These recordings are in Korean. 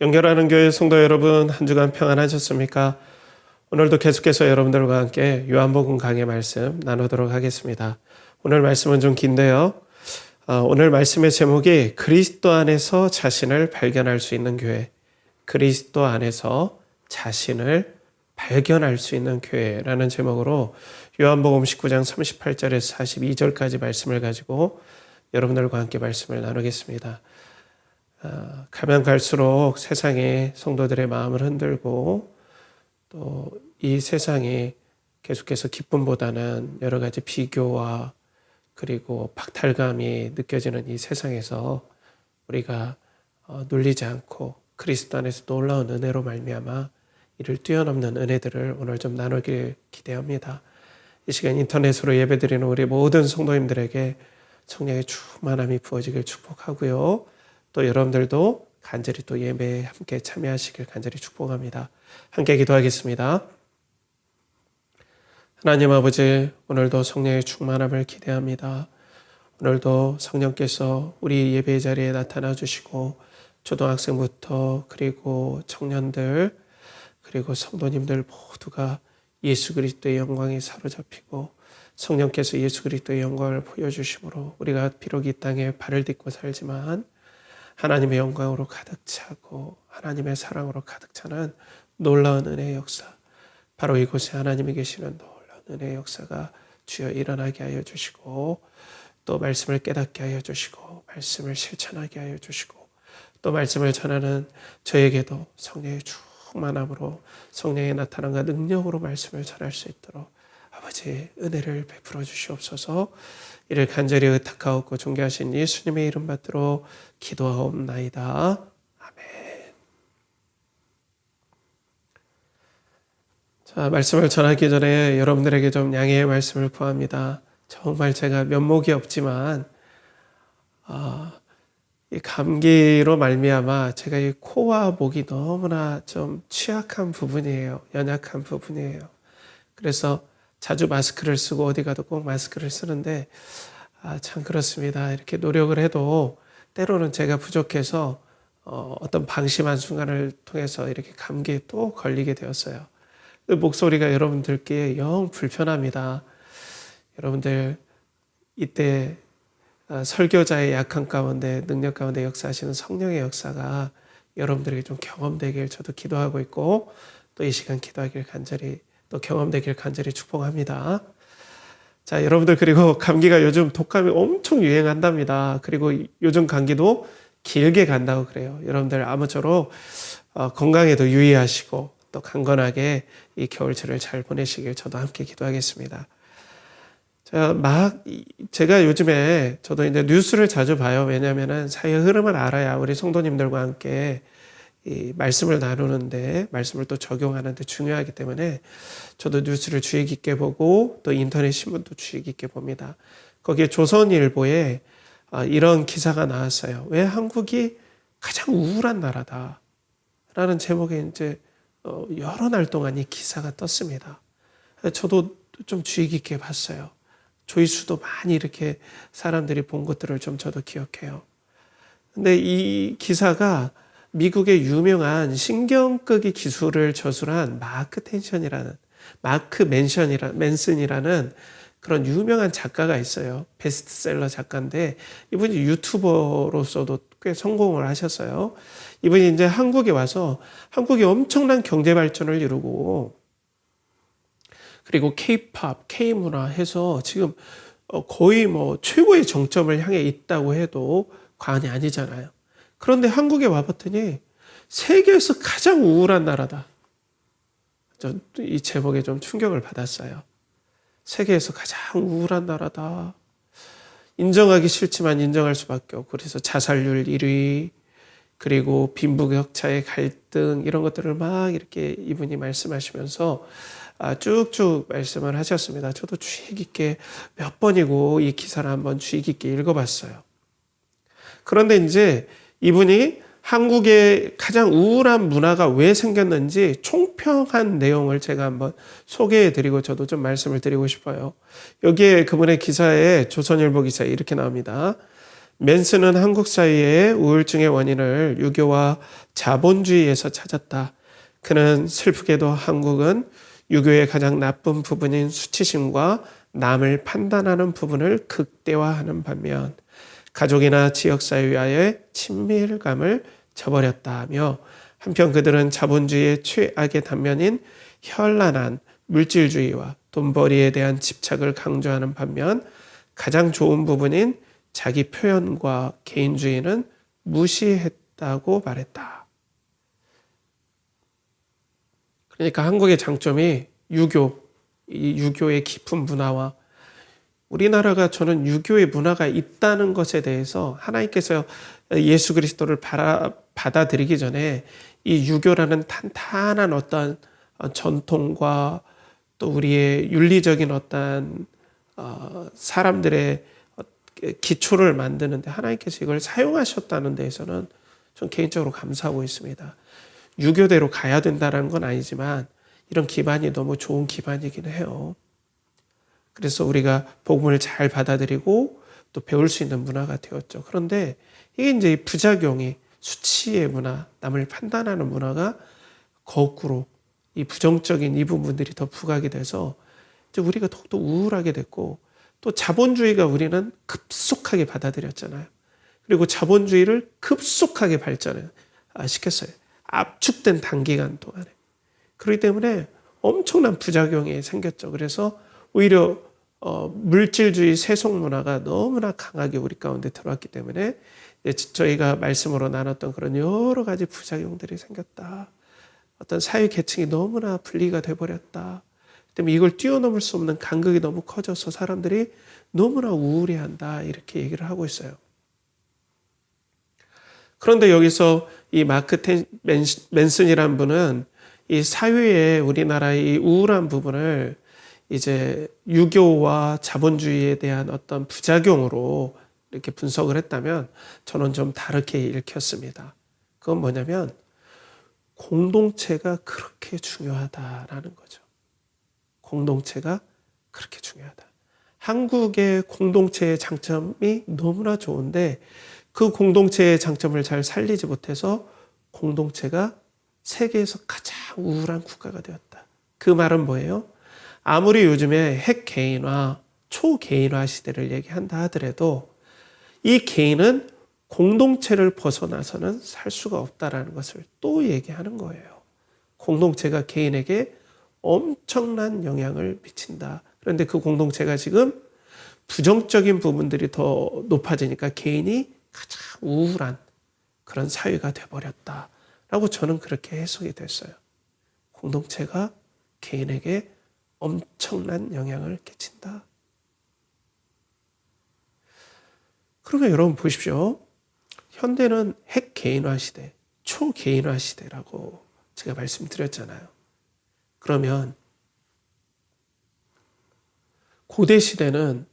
연결하는 교회 성도 여러분, 한 주간 평안하셨습니까? 오늘도 계속해서 여러분들과 함께 요한복음 강해 말씀 나누도록 하겠습니다. 오늘 말씀은 좀 긴데요. 오늘 말씀의 제목이 그리스도 안에서 자신을 발견할 수 있는 교회, 그리스도 안에서 자신을 발견할 수 있는 교회라는 제목으로 요한복음 19장 38절에서 42절까지 말씀을 가지고 여러분들과 함께 말씀을 나누겠습니다. 가면 갈수록 세상이 성도들의 마음을 흔들고 또 이 세상이 계속해서 기쁨보다는 여러 가지 비교와 그리고 박탈감이 느껴지는 이 세상에서 우리가 눌리지 않고 그리스도 안에서 놀라운 은혜로 말미암아 이를 뛰어넘는 은혜들을 오늘 좀 나누길 기대합니다. 이 시간 인터넷으로 예배드리는 우리 모든 성도님들에게 성령의 충만함이 부어지길 축복하고요. 또 여러분들도 간절히 또 예배에 함께 참여하시길 간절히 축복합니다. 함께 기도하겠습니다. 하나님 아버지, 오늘도 성령의 충만함을 기대합니다. 오늘도 성령께서 우리 예배 자리에 나타나 주시고 초등학생부터 그리고 청년들 그리고 성도님들 모두가 예수 그리스도의 영광에 사로잡히고 성령께서 예수 그리스도의 영광을 보여주심으로 우리가 비록 이 땅에 발을 딛고 살지만 하나님의 영광으로 가득 차고 하나님의 사랑으로 가득 차는 놀라운 은혜의 역사, 바로 이곳에 하나님이 계시는 놀라운 은혜의 역사가 주여 일어나게 하여 주시고 또 말씀을 깨닫게 하여 주시고 말씀을 실천하게 하여 주시고 또 말씀을 전하는 저에게도 성령의 충만함으로 성령의 나타남과 능력으로 말씀을 전할 수 있도록 아버지 은혜를 베풀어 주시옵소서. 이를 간절히 의탁하옵고 존귀하신 예수님의 이름 받들어 기도하옵나이다. 아멘. 자, 말씀을 전하기 전에 여러분들에게 좀 양해의 말씀을 구합니다. 정말 제가 면목이 없지만 이 감기로 말미암아 제가 이 코와 목이 너무나 좀 취약한 부분이에요. 연약한 부분이에요. 그래서 자주 마스크를 쓰고 어디 가도 꼭 마스크를 쓰는데 참 그렇습니다. 이렇게 노력을 해도 때로는 제가 부족해서 어떤 방심한 순간을 통해서 이렇게 감기에 또 걸리게 되었어요. 목소리가 여러분들께 영 불편합니다. 여러분들 이때 설교자의 약한 가운데 능력 가운데 역사하시는 성령의 역사가 여러분들에게 좀 경험되길 저도 기도하고 있고 또 이 시간 기도하길 간절히 또 경험되길 간절히 축복합니다. 자, 여러분들 그리고 감기가 요즘 독감이 엄청 유행한답니다. 그리고 요즘 감기도 길게 간다고 그래요. 여러분들 아무쪼록 건강에도 유의하시고 또 강건하게 이 겨울철을 잘 보내시길 저도 함께 기도하겠습니다. 제가 요즘에 저도 이제 뉴스를 자주 봐요. 왜냐하면 사회 흐름을 알아야 우리 성도님들과 함께 이 말씀을 나누는데 말씀을 또 적용하는데 중요하기 때문에 저도 뉴스를 주의 깊게 보고 또 인터넷 신문도 주의 깊게 봅니다. 거기에 조선일보에 이런 기사가 나왔어요. 왜 한국이 가장 우울한 나라다 라는 제목의 이제 여러 날 동안 이 기사가 떴습니다. 저도 좀 주의 깊게 봤어요. 조회수도 많이 이렇게 사람들이 본 것들을 좀 저도 기억해요. 근데 이 기사가 미국의 유명한 신경끄기 기술을 저술한 마크 맨슨이라는 그런 유명한 작가가 있어요. 베스트셀러 작가인데 이분이 유튜버로서도 꽤 성공을 하셨어요. 이분이 이제 한국에 와서 한국이 엄청난 경제 발전을 이루고 그리고 K-팝, K-문화 해서 지금 거의 뭐 최고의 정점을 향해 있다고 해도 과언이 아니잖아요. 그런데 한국에 와봤더니 세계에서 가장 우울한 나라다. 이 제목에 좀 충격을 받았어요. 세계에서 가장 우울한 나라다. 인정하기 싫지만 인정할 수밖에 없고 그래서 자살률 1위 그리고 빈부격차의 갈등 이런 것들을 막 이렇게 이분이 말씀하시면서 쭉쭉 말씀을 하셨습니다. 저도 주의 깊게 몇 번이고 이 기사를 한번 주의 깊게 읽어봤어요. 그런데 이제 이분이 한국의 가장 우울한 문화가 왜 생겼는지 총평한 내용을 제가 한번 소개해 드리고 저도 좀 말씀을 드리고 싶어요. 여기에 그분의 기사에 조선일보 기사에 이렇게 나옵니다. 맨슨은 한국 사회의 우울증의 원인을 유교와 자본주의에서 찾았다. 그는 슬프게도 한국은 유교의 가장 나쁜 부분인 수치심과 남을 판단하는 부분을 극대화하는 반면 가족이나 지역사회와의 친밀감을 저버렸다며 한편 그들은 자본주의의 최악의 단면인 현란한 물질주의와 돈벌이에 대한 집착을 강조하는 반면 가장 좋은 부분인 자기 표현과 개인주의는 무시했다고 말했다. 그러니까 한국의 장점이 이 유교의 깊은 문화와 우리나라가 저는 유교의 문화가 있다는 것에 대해서 하나님께서 예수 그리스도를 받아들이기 전에 이 유교라는 탄탄한 어떤 전통과 또 우리의 윤리적인 어떤 사람들의 기초를 만드는데 하나님께서 이걸 사용하셨다는 데에서는 전 개인적으로 감사하고 있습니다. 유교대로 가야 된다는 건 아니지만 이런 기반이 너무 좋은 기반이긴 해요. 그래서 우리가 복음을 잘 받아들이고 또 배울 수 있는 문화가 되었죠. 그런데 이게 이제 부작용이 수치의 문화, 남을 판단하는 문화가 거꾸로 이 부정적인 이 부분들이 더 부각이 돼서 이제 우리가 더욱더 우울하게 됐고 또 자본주의가 우리는 급속하게 받아들였잖아요. 그리고 자본주의를 급속하게 발전을 시켰어요. 압축된 단기간 동안에. 그렇기 때문에 엄청난 부작용이 생겼죠. 그래서 오히려 물질주의 세속 문화가 너무나 강하게 우리 가운데 들어왔기 때문에 저희가 말씀으로 나눴던 그런 여러 가지 부작용들이 생겼다. 어떤 사회 계층이 너무나 분리가 돼버렸다. 때문에 이걸 뛰어넘을 수 없는 간극이 너무 커져서 사람들이 너무나 우울해한다. 이렇게 얘기를 하고 있어요. 그런데 여기서 이 마크 맨슨이라는 분은 이 사회의 우리나라의 우울한 부분을 이제 유교와 자본주의에 대한 어떤 부작용으로 이렇게 분석을 했다면 저는 좀 다르게 읽혔습니다. 그건 뭐냐면 공동체가 그렇게 중요하다라는 거죠. 공동체가 그렇게 중요하다. 한국의 공동체의 장점이 너무나 좋은데 그 공동체의 장점을 잘 살리지 못해서 공동체가 세계에서 가장 우울한 국가가 되었다. 그 말은 뭐예요? 아무리 요즘에 핵개인화, 초개인화 시대를 얘기한다 하더라도 이 개인은 공동체를 벗어나서는 살 수가 없다라는 것을 또 얘기하는 거예요. 공동체가 개인에게 엄청난 영향을 미친다. 그런데 그 공동체가 지금 부정적인 부분들이 더 높아지니까 개인이 가장 우울한 그런 사회가 돼버렸다라고 저는 그렇게 해석이 됐어요. 공동체가 개인에게 엄청난 영향을 끼친다. 그러면 여러분 보십시오. 현대는 핵개인화 시대, 초개인화 시대라고 제가 말씀드렸잖아요. 그러면 고대 시대는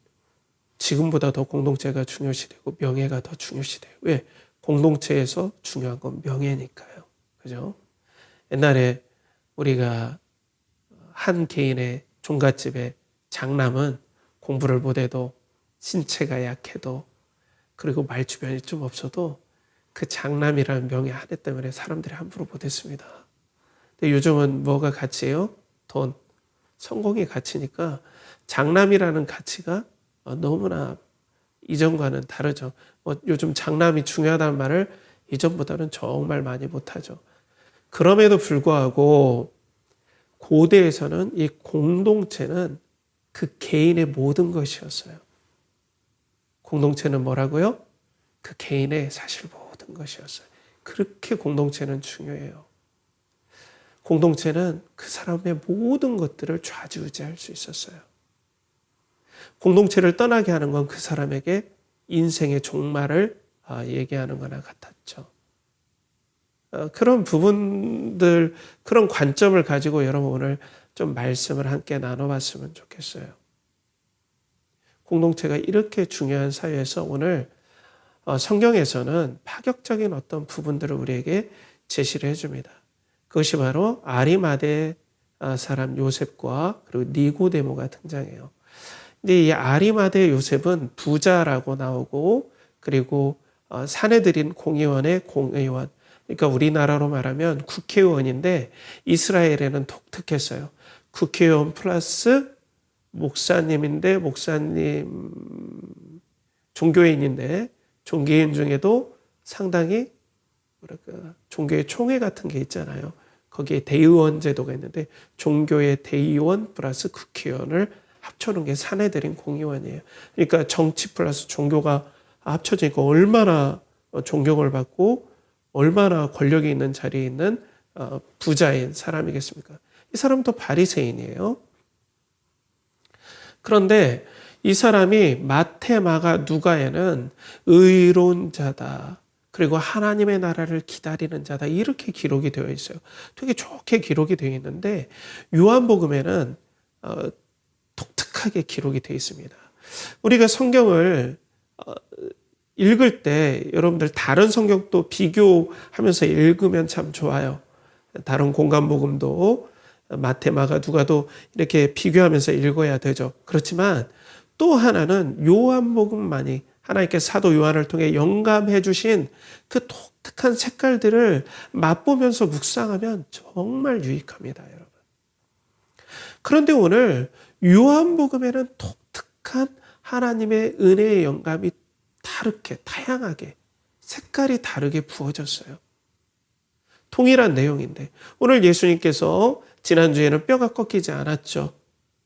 지금보다 더 공동체가 중요시되고 명예가 더 중요시돼요. 왜? 공동체에서 중요한 건 명예니까요. 그죠? 옛날에 우리가 한 개인의 종갓집의 장남은 공부를 못해도 신체가 약해도 그리고 말주변이 좀 없어도 그 장남이라는 명예 하나 때문에 사람들이 함부로 못했습니다. 근데 요즘은 뭐가 가치예요? 돈, 성공이 가치니까 장남이라는 가치가 너무나 이전과는 다르죠. 요즘 장남이 중요하다는 말을 이전보다는 정말 많이 못하죠. 그럼에도 불구하고 고대에서는 이 공동체는 그 개인의 모든 것이었어요. 공동체는 뭐라고요? 그 개인의 사실 모든 것이었어요. 그렇게 공동체는 중요해요. 공동체는 그 사람의 모든 것들을 좌지우지할 수 있었어요. 공동체를 떠나게 하는 건 그 사람에게 인생의 종말을 얘기하는 거나 같았죠. 그런 부분들, 그런 관점을 가지고 여러분 오늘 좀 말씀을 함께 나눠봤으면 좋겠어요. 공동체가 이렇게 중요한 사회에서 오늘 성경에서는 파격적인 어떤 부분들을 우리에게 제시를 해줍니다. 그것이 바로 아리마대 사람 요셉과 그리고 니고데모가 등장해요. 근데 이 아리마대 요셉은 부자라고 나오고 그리고 사내들인 공의원의 공의원. 그러니까 우리나라로 말하면 국회의원인데 이스라엘에는 독특했어요. 국회의원 플러스 목사님인데 목사님 종교인인데 종교인 중에도 상당히 뭐랄까 종교의 총회 같은 게 있잖아요. 거기에 대의원 제도가 있는데 종교의 대의원 플러스 국회의원을 합쳐놓은 게 사내들인 공의원이에요. 그러니까 정치 플러스 종교가 합쳐지니까 얼마나 존경을 받고 얼마나 권력이 있는 자리에 있는 부자인 사람이겠습니까? 이 사람도 바리새인이에요. 그런데 이 사람이 마태, 마가, 누가에는 의로운 자다. 그리고 하나님의 나라를 기다리는 자다. 이렇게 기록이 되어 있어요. 되게 좋게 기록이 되어 있는데 요한복음에는 독특하게 기록이 되어 있습니다. 우리가 성경을 읽을 때 여러분들 다른 성경도 비교하면서 읽으면 참 좋아요. 다른 공간복음도 마태, 마가, 누가도 이렇게 비교하면서 읽어야 되죠. 그렇지만 또 하나는 요한복음만이 하나님께서 사도 요한을 통해 영감해 주신 그 독특한 색깔들을 맛보면서 묵상하면 정말 유익합니다, 여러분. 그런데 오늘 요한복음에는 독특한 하나님의 은혜의 영감이 다르게, 다양하게, 색깔이 다르게 부어졌어요. 동일한 내용인데 오늘 예수님께서 지난주에는 뼈가 꺾이지 않았죠.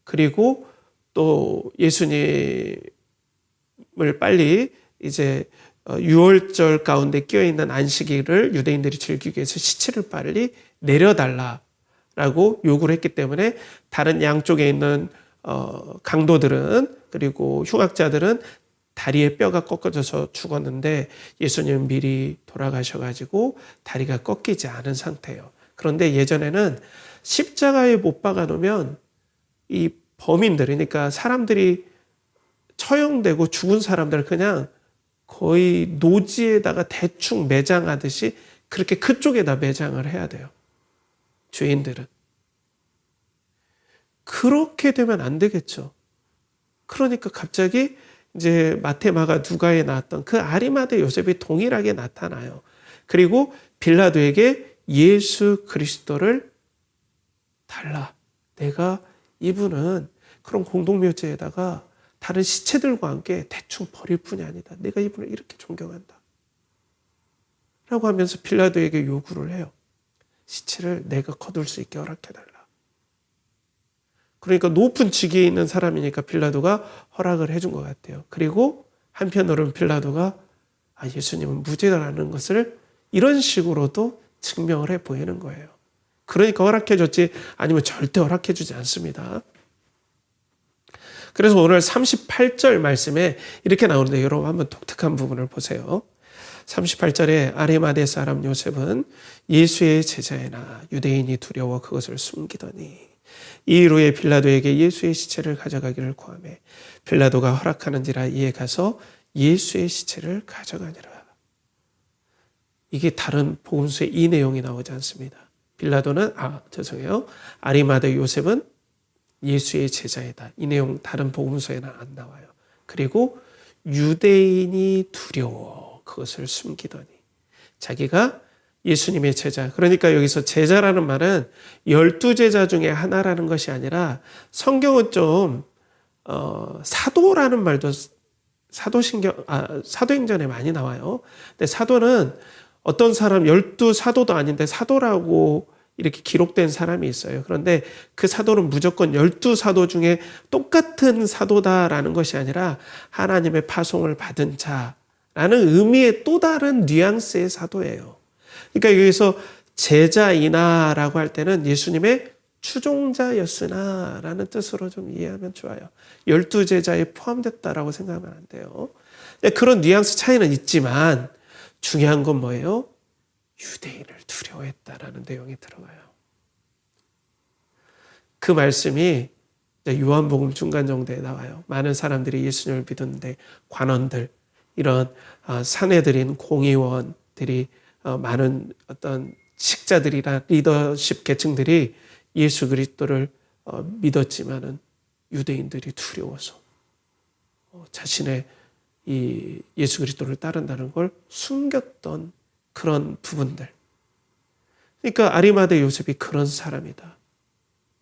그리고 또 예수님을 빨리 이제 유월절 가운데 끼어있는 안식일을 유대인들이 즐기기 위해서 시체를 빨리 내려달라라고 요구를 했기 때문에 다른 양쪽에 있는 강도들은 그리고 흉악자들은 다리에 뼈가 꺾어져서 죽었는데 예수님은 미리 돌아가셔가지고 다리가 꺾이지 않은 상태예요. 그런데 예전에는 십자가에 못 박아 놓으면 이 범인들, 그러니까 사람들이 처형되고 죽은 사람들을 그냥 거의 노지에다가 대충 매장하듯이 그렇게 그쪽에다 매장을 해야 돼요. 죄인들은. 그렇게 되면 안 되겠죠. 그러니까 갑자기 이제 마태, 마가, 누가에 나왔던 그 아리마대 요셉이 동일하게 나타나요. 그리고 빌라도에게 예수 그리스도를 달라. 내가 이분은 그런 공동묘지에다가 다른 시체들과 함께 대충 버릴 뿐이 아니다. 내가 이분을 이렇게 존경한다. 라고 하면서 빌라도에게 요구를 해요. 시체를 내가 거둘 수 있게 허락해달라. 그러니까 높은 직위에 있는 사람이니까 빌라도가 허락을 해준 것 같아요. 그리고 한편으로는 빌라도가 예수님은 무죄라는 것을 이런 식으로도 증명을 해 보이는 거예요. 그러니까 허락해줬지 아니면 절대 허락해주지 않습니다. 그래서 오늘 38절 말씀에 이렇게 나오는데 여러분 한번 독특한 부분을 보세요. 38절에 아리마대 사람 요셉은 예수의 제자이나 유대인이 두려워 그것을 숨기더니 이 이후에 빌라도에게 예수의 시체를 가져가기를 구하매 빌라도가 허락하는지라 이에 가서 예수의 시체를 가져가니라. 이게 다른 복음서에 이 내용이 나오지 않습니다. 빌라도는 아리마대 요셉은 예수의 제자이다. 이 내용 다른 복음서에는 안 나와요. 그리고 유대인이 두려워 그것을 숨기더니 자기가 예수님의 제자. 그러니까 여기서 제자라는 말은 12제자 중에 하나라는 것이 아니라 성경은 좀 사도라는 말도 사도행전에 많이 나와요. 근데 사도는 어떤 사람 12사도도 아닌데 사도라고 이렇게 기록된 사람이 있어요. 그런데 그 사도는 무조건 12사도 중에 똑같은 사도다라는 것이 아니라 하나님의 파송을 받은 자라는 의미의 또 다른 뉘앙스의 사도예요. 그러니까 여기서 제자이나라고 할 때는 예수님의 추종자였으나라는 뜻으로 좀 이해하면 좋아요. 12제자에 포함됐다라고 생각하면 안 돼요. 그런 뉘앙스 차이는 있지만 중요한 건 뭐예요? 유대인을 두려워했다라는 내용이 들어가요. 그 말씀이 요한복음 중간 정도에 나와요. 많은 사람들이 예수님을 믿었는데 관원들, 이런 사내들인 공의원들이 많은 어떤 식자들이나 리더십 계층들이 예수 그리스도를 믿었지만은 유대인들이 두려워서 자신의 이 예수 그리스도를 따른다는 걸 숨겼던 그런 부분들. 그러니까 아리마대 요셉이 그런 사람이다.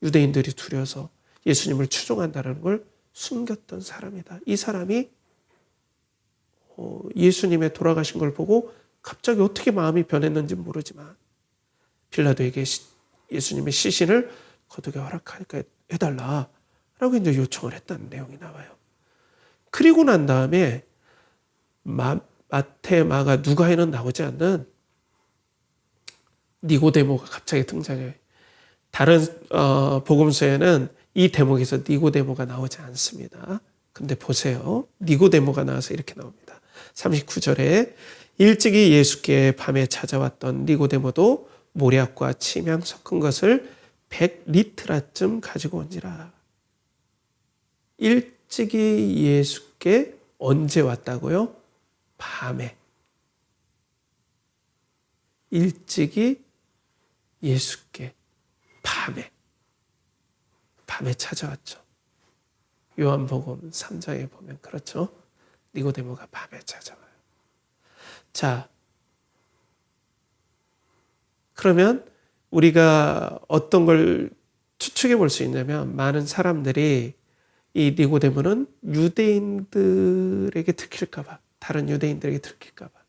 유대인들이 두려워서 예수님을 추종한다는 걸 숨겼던 사람이다. 이 사람이 예수님의 돌아가신 걸 보고 갑자기 어떻게 마음이 변했는지 모르지만 빌라도에게 예수님의 시신을 거두게 허락하니까 해달라라고 이제 요청을 했다는 내용이 나와요. 그리고 난 다음에 마태, 마가, 누가에는 나오지 않는 니고데모가 갑자기 등장해요. 다른 복음서에는 이 대목에서 니고데모가 나오지 않습니다. 근데 보세요. 니고데모가 나와서 이렇게 나옵니다. 39절에 일찍이 예수께 밤에 찾아왔던 니고데모도 모략과 침향 섞은 것을 100리트라쯤 가지고 온지라. 일찍이 예수께 언제 왔다고요? 밤에. 일찍이 예수께 밤에 찾아왔죠. 요한복음 3장에 보면 그렇죠. 니고데모가 밤에 찾아와요. 자, 그러면 우리가 어떤 걸 추측해 볼 수 있냐면 많은 사람들이 이 니고데모는 유대인들에게 들킬까 봐, 다른 유대인들에게 들킬까 봐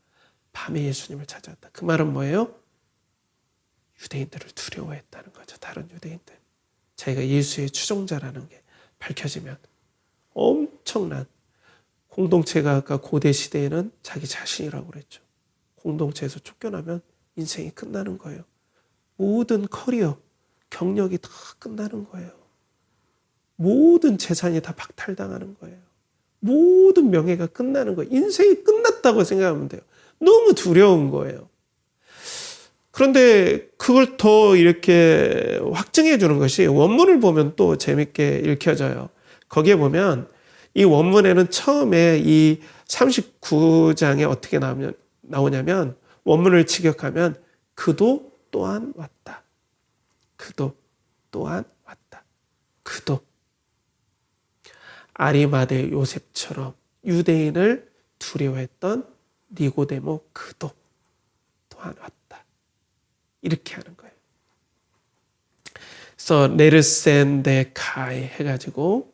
밤에 예수님을 찾아왔다. 그 말은 뭐예요? 유대인들을 두려워했다는 거죠. 다른 유대인들. 자기가 예수의 추종자라는 게 밝혀지면 엄청난 공동체가 아까 고대 시대에는 자기 자신이라고 그랬죠. 공동체에서 쫓겨나면 인생이 끝나는 거예요. 모든 커리어, 경력이 다 끝나는 거예요. 모든 재산이 다 박탈당하는 거예요. 모든 명예가 끝나는 거예요. 인생이 끝났다고 생각하면 돼요. 너무 두려운 거예요. 그런데 그걸 더 이렇게 확증해 주는 것이 원문을 보면 또 재밌게 읽혀져요. 거기에 보면 이 원문에는 처음에 이 39장에 어떻게 나오냐면 원문을 직역하면 그도 또한 왔다. 그도 또한 왔다. 그도 아리마대 요셉처럼 유대인을 두려워했던 니고데모 그도 또한 왔다. 이렇게 하는 거예요. 그래서 네르센데카이 해가지고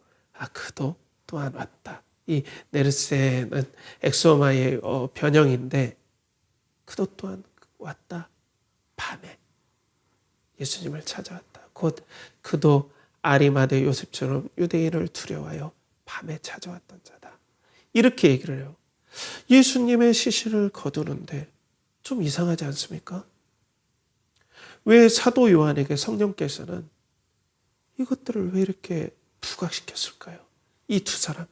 그도 또한 왔다. 이 네르센은 엑소마의 변형인데 그도 또한 왔다. 밤에 예수님을 찾아왔다. 곧 그도 아리마대 요셉처럼 유대인을 두려워하여 밤에 찾아왔던 자다. 이렇게 얘기를 해요. 예수님의 시신을 거두는데 좀 이상하지 않습니까? 왜 사도 요한에게 성령께서는 이것들을 왜 이렇게 부각시켰을까요? 이 두 사람,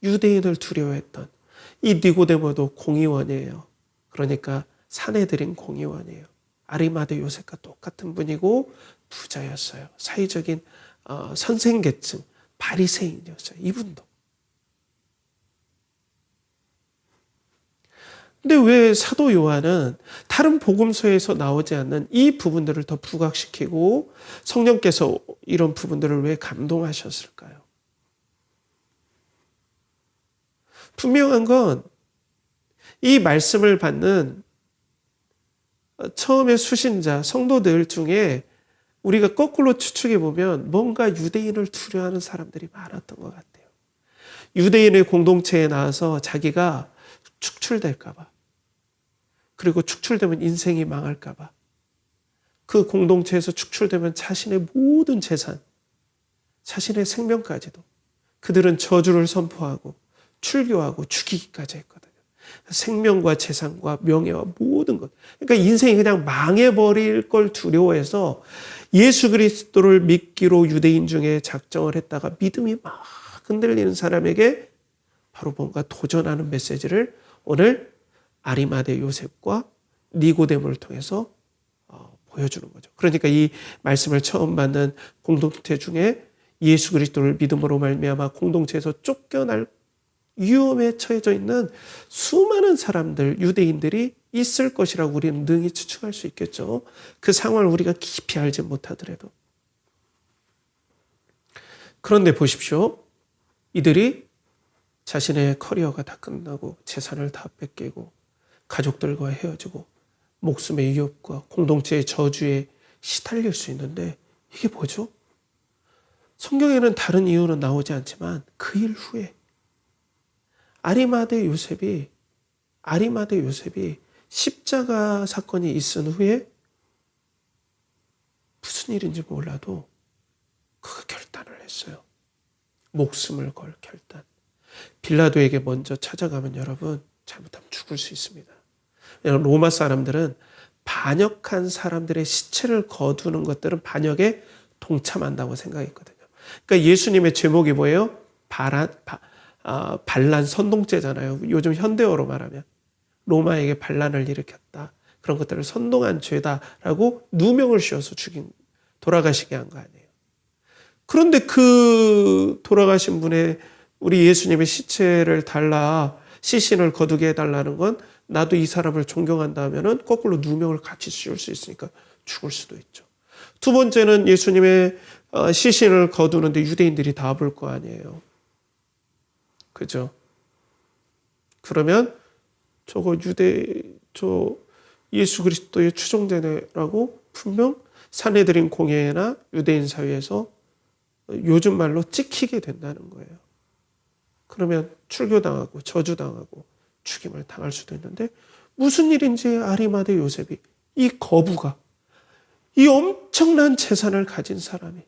유대인을 두려워했던 이 니고데모도 공의원이에요. 그러니까 사내들인 공의원이에요. 아리마대 요셉과 똑같은 분이고 부자였어요. 사회적인 선생계층, 바리새인이었어요. 이분도. 근데 왜 사도 요한은 다른 복음서에서 나오지 않는 이 부분들을 더 부각시키고 성령께서 이런 부분들을 왜 감동하셨을까요? 분명한 건 이 말씀을 받는 처음에 수신자, 성도들 중에 우리가 거꾸로 추측해 보면 뭔가 유대인을 두려워하는 사람들이 많았던 것 같아요. 유대인의 공동체에 나와서 자기가 축출될까 봐. 그리고 축출되면 인생이 망할까 봐. 그 공동체에서 축출되면 자신의 모든 재산, 자신의 생명까지도 그들은 저주를 선포하고 출교하고 죽이기까지 했거든요. 생명과 재산과 명예와 모든 것. 그러니까 인생이 그냥 망해버릴 걸 두려워해서 예수 그리스도를 믿기로 유대인 중에 작정을 했다가 믿음이 막 흔들리는 사람에게 바로 뭔가 도전하는 메시지를 오늘 아리마대 요셉과 니고데모를 통해서 보여주는 거죠. 그러니까 이 말씀을 처음 받는 공동체 중에 예수 그리스도를 믿음으로 말미암아 공동체에서 쫓겨날 위험에 처해져 있는 수많은 사람들, 유대인들이 있을 것이라고 우리는 능히 추측할 수 있겠죠. 그 상황을 우리가 깊이 알지 못하더라도. 그런데 보십시오. 이들이 자신의 커리어가 다 끝나고 재산을 다 뺏기고 가족들과 헤어지고 목숨의 위협과 공동체의 저주에 시달릴 수 있는데 이게 뭐죠? 성경에는 다른 이유는 나오지 않지만 그 일 후에 아리마대 요셉이 십자가 사건이 있은 후에 무슨 일인지 몰라도 그 결단을 했어요. 목숨을 걸 결단. 빌라도에게 먼저 찾아가면 여러분 잘못하면 죽을 수 있습니다. 왜냐하면 로마 사람들은 반역한 사람들의 시체를 거두는 것들은 반역에 동참한다고 생각했거든요. 그러니까 예수님의 제목이 뭐예요? 반란 선동죄잖아요. 요즘 현대어로 말하면 로마에게 반란을 일으켰다. 그런 것들을 선동한 죄다라고 누명을 씌워서 돌아가시게 한 거 아니에요. 그런데 그 돌아가신 분의 우리 예수님의 시체를 시신을 거두게 해달라는 건 나도 이 사람을 존경한다 하면은 거꾸로 누명을 같이 씌울 수 있으니까 죽을 수도 있죠. 두 번째는 예수님의 시신을 거두는데 유대인들이 다 볼 거 아니에요. 그죠? 그러면 예수 그리스도의 추종자라고 분명 산헤드린 공회나 유대인 사회에서 요즘 말로 찍히게 된다는 거예요. 그러면 출교당하고 저주당하고 죽임을 당할 수도 있는데 무슨 일인지 아리마대 요셉이 이 거부가 이 엄청난 재산을 가진 사람이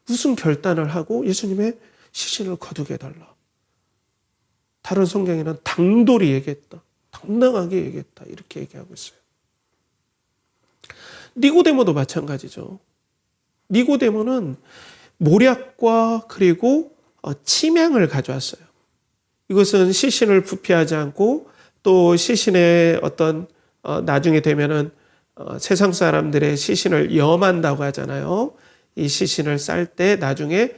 무슨 결단을 하고 예수님의 시신을 거두게 해달라. 다른 성경에는 당돌히 얘기했다. 당당하게 얘기했다. 이렇게 얘기하고 있어요. 니고데모도 마찬가지죠. 니고데모는 모략과 그리고 침향을 가져왔어요. 이것은 시신을 부패하지 않고 또 시신의 나중에 되면은 세상 사람들의 시신을 염한다고 하잖아요. 이 시신을 쌀 때 나중에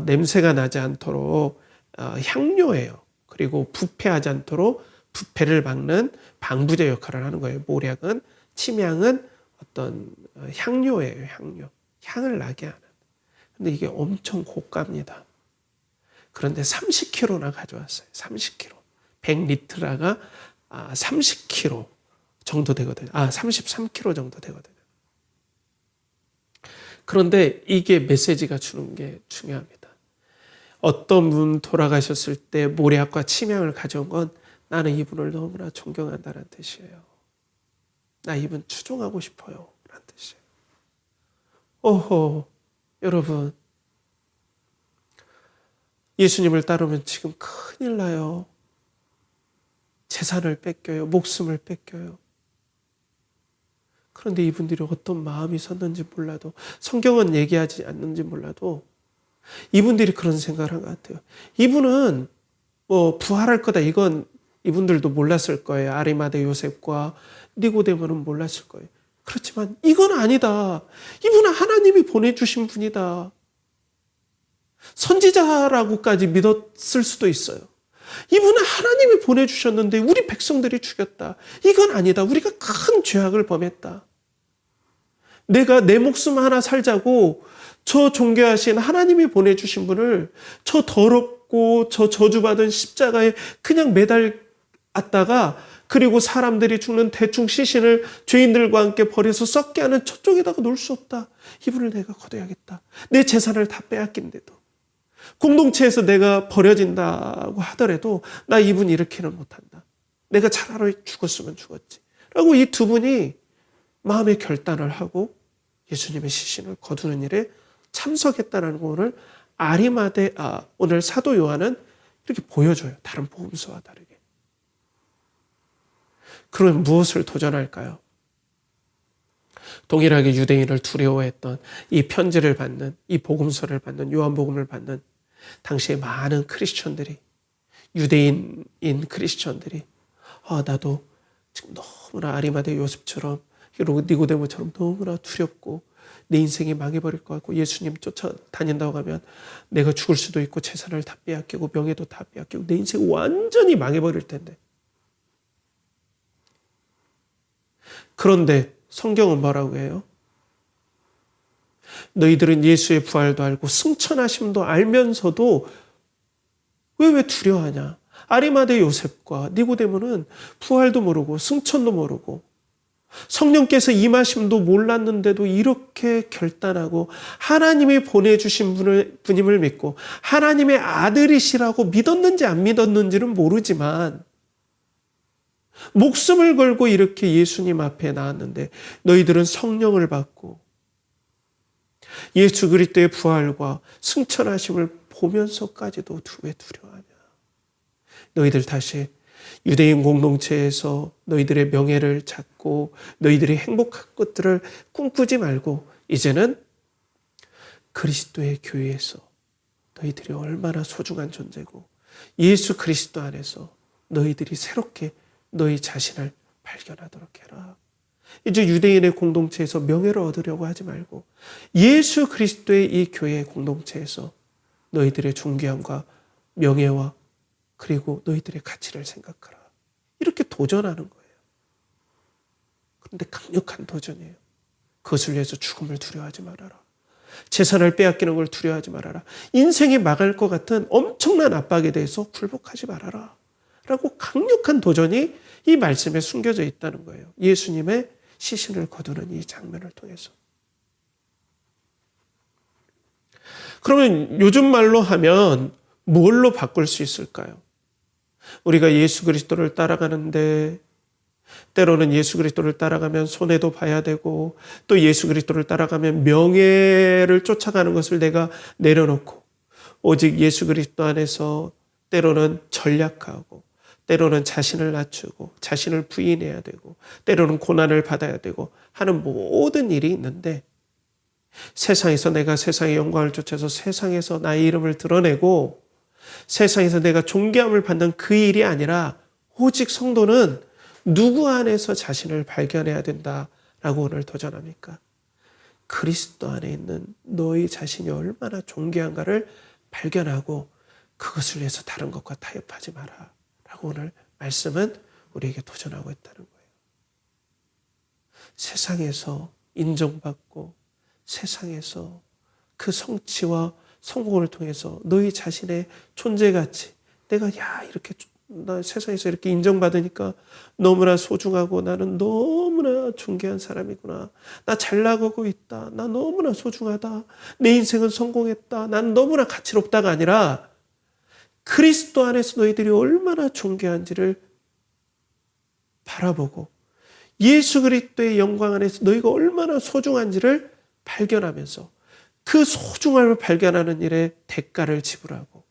냄새가 나지 않도록 향료예요. 그리고 부패하지 않도록 부패를 막는 방부제 역할을 하는 거예요. 모략은, 침향은 어떤 향료예요. 향을 나게 하는. 근데 이게 엄청 고가입니다. 그런데 30kg나 가져왔어요. 30kg. 100리트라가 30kg 정도 되거든요. 33kg 정도 되거든요. 그런데 이게 메시지가 주는 게 중요합니다. 어떤 분 돌아가셨을 때 모략과 침향을 가져온 건 나는 이분을 너무나 존경한다는 뜻이에요. 나 이분 추종하고 싶어요. 라는 뜻이에요. 여러분. 예수님을 따르면 지금 큰일 나요. 재산을 뺏겨요. 목숨을 뺏겨요. 그런데 이분들이 어떤 마음이 섰는지 몰라도 성경은 얘기하지 않는지 몰라도 이분들이 그런 생각을 한 것 같아요. 이분은 부활할 거다. 이건 이분들도 몰랐을 거예요. 아리마대 요셉과 니고데모는 몰랐을 거예요. 그렇지만 이건 아니다. 이분은 하나님이 보내주신 분이다. 선지자라고까지 믿었을 수도 있어요. 이분은 하나님이 보내주셨는데 우리 백성들이 죽였다. 이건 아니다. 우리가 큰 죄악을 범했다. 내가 내 목숨 하나 살자고 저 존귀하신 하나님이 보내주신 분을 저 더럽고 저 저주받은 십자가에 그냥 매달았다가 그리고 사람들이 죽는 대충 시신을 죄인들과 함께 버려서 썩게 하는 저쪽에다가 놓을 수 없다. 이분을 내가 거둬야겠다. 내 재산을 다 빼앗긴데도. 공동체에서 내가 버려진다고 하더라도 나 이분 이렇게는 못한다. 내가 차라리 죽었으면 죽었지. 라고 이 두 분이 마음의 결단을 하고 예수님의 시신을 거두는 일에 참석했다는 거 오늘 사도 요한은 이렇게 보여줘요. 다른 복음서와 다르게. 그러면 무엇을 도전할까요? 동일하게 유대인을 두려워했던 이 편지를 받는, 이 복음서를 받는, 요한복음을 받는 당시에 많은 크리스천들이, 유대인인 크리스천들이 나도 지금 너무나 아리마대 요셉처럼 니고데모처럼 너무나 두렵고 내 인생이 망해버릴 것 같고 예수님 쫓아다닌다고 하면 내가 죽을 수도 있고 재산을 다 빼앗기고 명예도 다 빼앗기고 내 인생 완전히 망해버릴 텐데. 그런데 성경은 뭐라고 해요? 너희들은 예수의 부활도 알고 승천하심도 알면서도 왜 두려워하냐? 아리마대 요셉과 니고데모는 부활도 모르고 승천도 모르고 성령께서 임하심도 몰랐는데도 이렇게 결단하고 하나님이 보내주신 분임을 믿고 하나님의 아들이시라고 믿었는지 안 믿었는지는 모르지만 목숨을 걸고 이렇게 예수님 앞에 나왔는데 너희들은 성령을 받고 예수 그리스도의 부활과 승천하심을 보면서까지도 왜 두려워하냐? 너희들 다시 유대인 공동체에서 너희들의 명예를 찾고 너희들이 행복한 것들을 꿈꾸지 말고 이제는 그리스도의 교회에서 너희들이 얼마나 소중한 존재고 예수 그리스도 안에서 너희들이 새롭게 너희 자신을 발견하도록 해라. 이제 유대인의 공동체에서 명예를 얻으려고 하지 말고 예수 그리스도의 이 교회의 공동체에서 너희들의 존귀함과 명예와 그리고 너희들의 가치를 생각하라. 이렇게 도전하는 거예요. 그런데 강력한 도전이에요. 그것을 위해서 죽음을 두려워하지 말아라. 재산을 빼앗기는 걸 두려워하지 말아라. 인생이 망할 것 같은 엄청난 압박에 대해서 굴복하지 말아라. 라고 강력한 도전이 이 말씀에 숨겨져 있다는 거예요. 예수님의 시신을 거두는 이 장면을 통해서. 그러면 요즘 말로 하면 뭘로 바꿀 수 있을까요? 우리가 예수 그리스도를 따라가는데 때로는 예수 그리스도를 따라가면 손해도 봐야 되고 또 예수 그리스도를 따라가면 명예를 쫓아가는 것을 내가 내려놓고 오직 예수 그리스도 안에서 때로는 전략하고 때로는 자신을 낮추고 자신을 부인해야 되고 때로는 고난을 받아야 되고 하는 모든 일이 있는데 세상에서 내가 세상의 영광을 쫓아서 세상에서 나의 이름을 드러내고 세상에서 내가 존귀함을 받는 그 일이 아니라 오직 성도는 누구 안에서 자신을 발견해야 된다라고 오늘 도전합니까? 그리스도 안에 있는 너희 자신이 얼마나 존귀한가를 발견하고 그것을 위해서 다른 것과 타협하지 마라 라고 오늘 말씀은 우리에게 도전하고 있다는 거예요. 세상에서 인정받고 세상에서 그 성취와 성공을 통해서 너희 자신의 존재가치 내가 이렇게 나 세상에서 이렇게 인정받으니까 너무나 소중하고 나는 너무나 존귀한 사람이구나. 나 잘 나가고 있다. 나 너무나 소중하다. 내 인생은 성공했다. 난 너무나 가치롭다가 아니라 그리스도 안에서 너희들이 얼마나 존귀한지를 바라보고 예수 그리스도의 영광 안에서 너희가 얼마나 소중한지를 발견하면서 그 소중함을 발견하는 일에 대가를 지불하고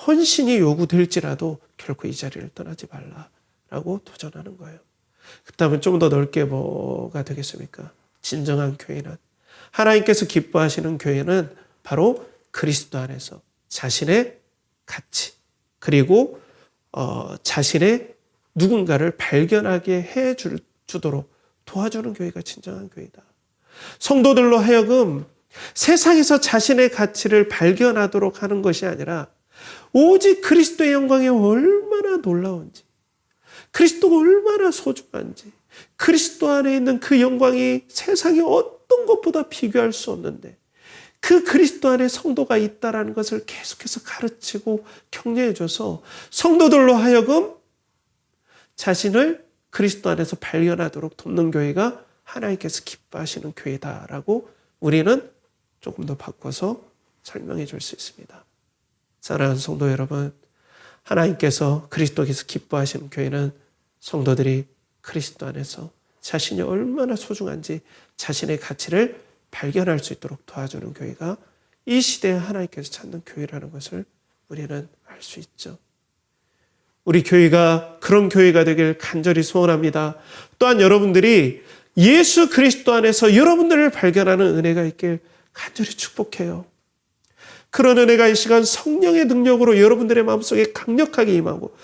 헌신이 요구될지라도 결코 이 자리를 떠나지 말라라고 도전하는 거예요. 그렇다면 좀 더 넓게 뭐가 되겠습니까? 진정한 교회는 하나님께서 기뻐하시는 교회는 바로 그리스도 안에서 자신의 가치 그리고 자신의 누군가를 발견하게 해주도록 도와주는 교회가 진정한 교회다. 성도들로 하여금 세상에서 자신의 가치를 발견하도록 하는 것이 아니라 오직 그리스도의 영광이 얼마나 놀라운지 그리스도가 얼마나 소중한지 그리스도 안에 있는 그 영광이 세상의 어떤 것보다 비교할 수 없는데 그 그리스도 안에 성도가 있다는 것을 계속해서 가르치고 격려해줘서 성도들로 하여금 자신을 그리스도 안에서 발견하도록 돕는 교회가 하나님께서 기뻐하시는 교회다라고 우리는 조금 더 바꿔서 설명해 줄 수 있습니다. 사랑하는 성도 여러분, 하나님께서 그리스도께서 기뻐하시는 교회는 성도들이 그리스도 안에서 자신이 얼마나 소중한지 자신의 가치를 발견할 수 있도록 도와주는 교회가 이 시대에 하나님께서 찾는 교회라는 것을 우리는 알 수 있죠. 우리 교회가 그런 교회가 되길 간절히 소원합니다. 또한 여러분들이 예수 그리스도 안에서 여러분들을 발견하는 은혜가 있길 간절히 축복해요. 그런 은혜가 이 시간 성령의 능력으로 여러분들의 마음속에 강력하게 임하고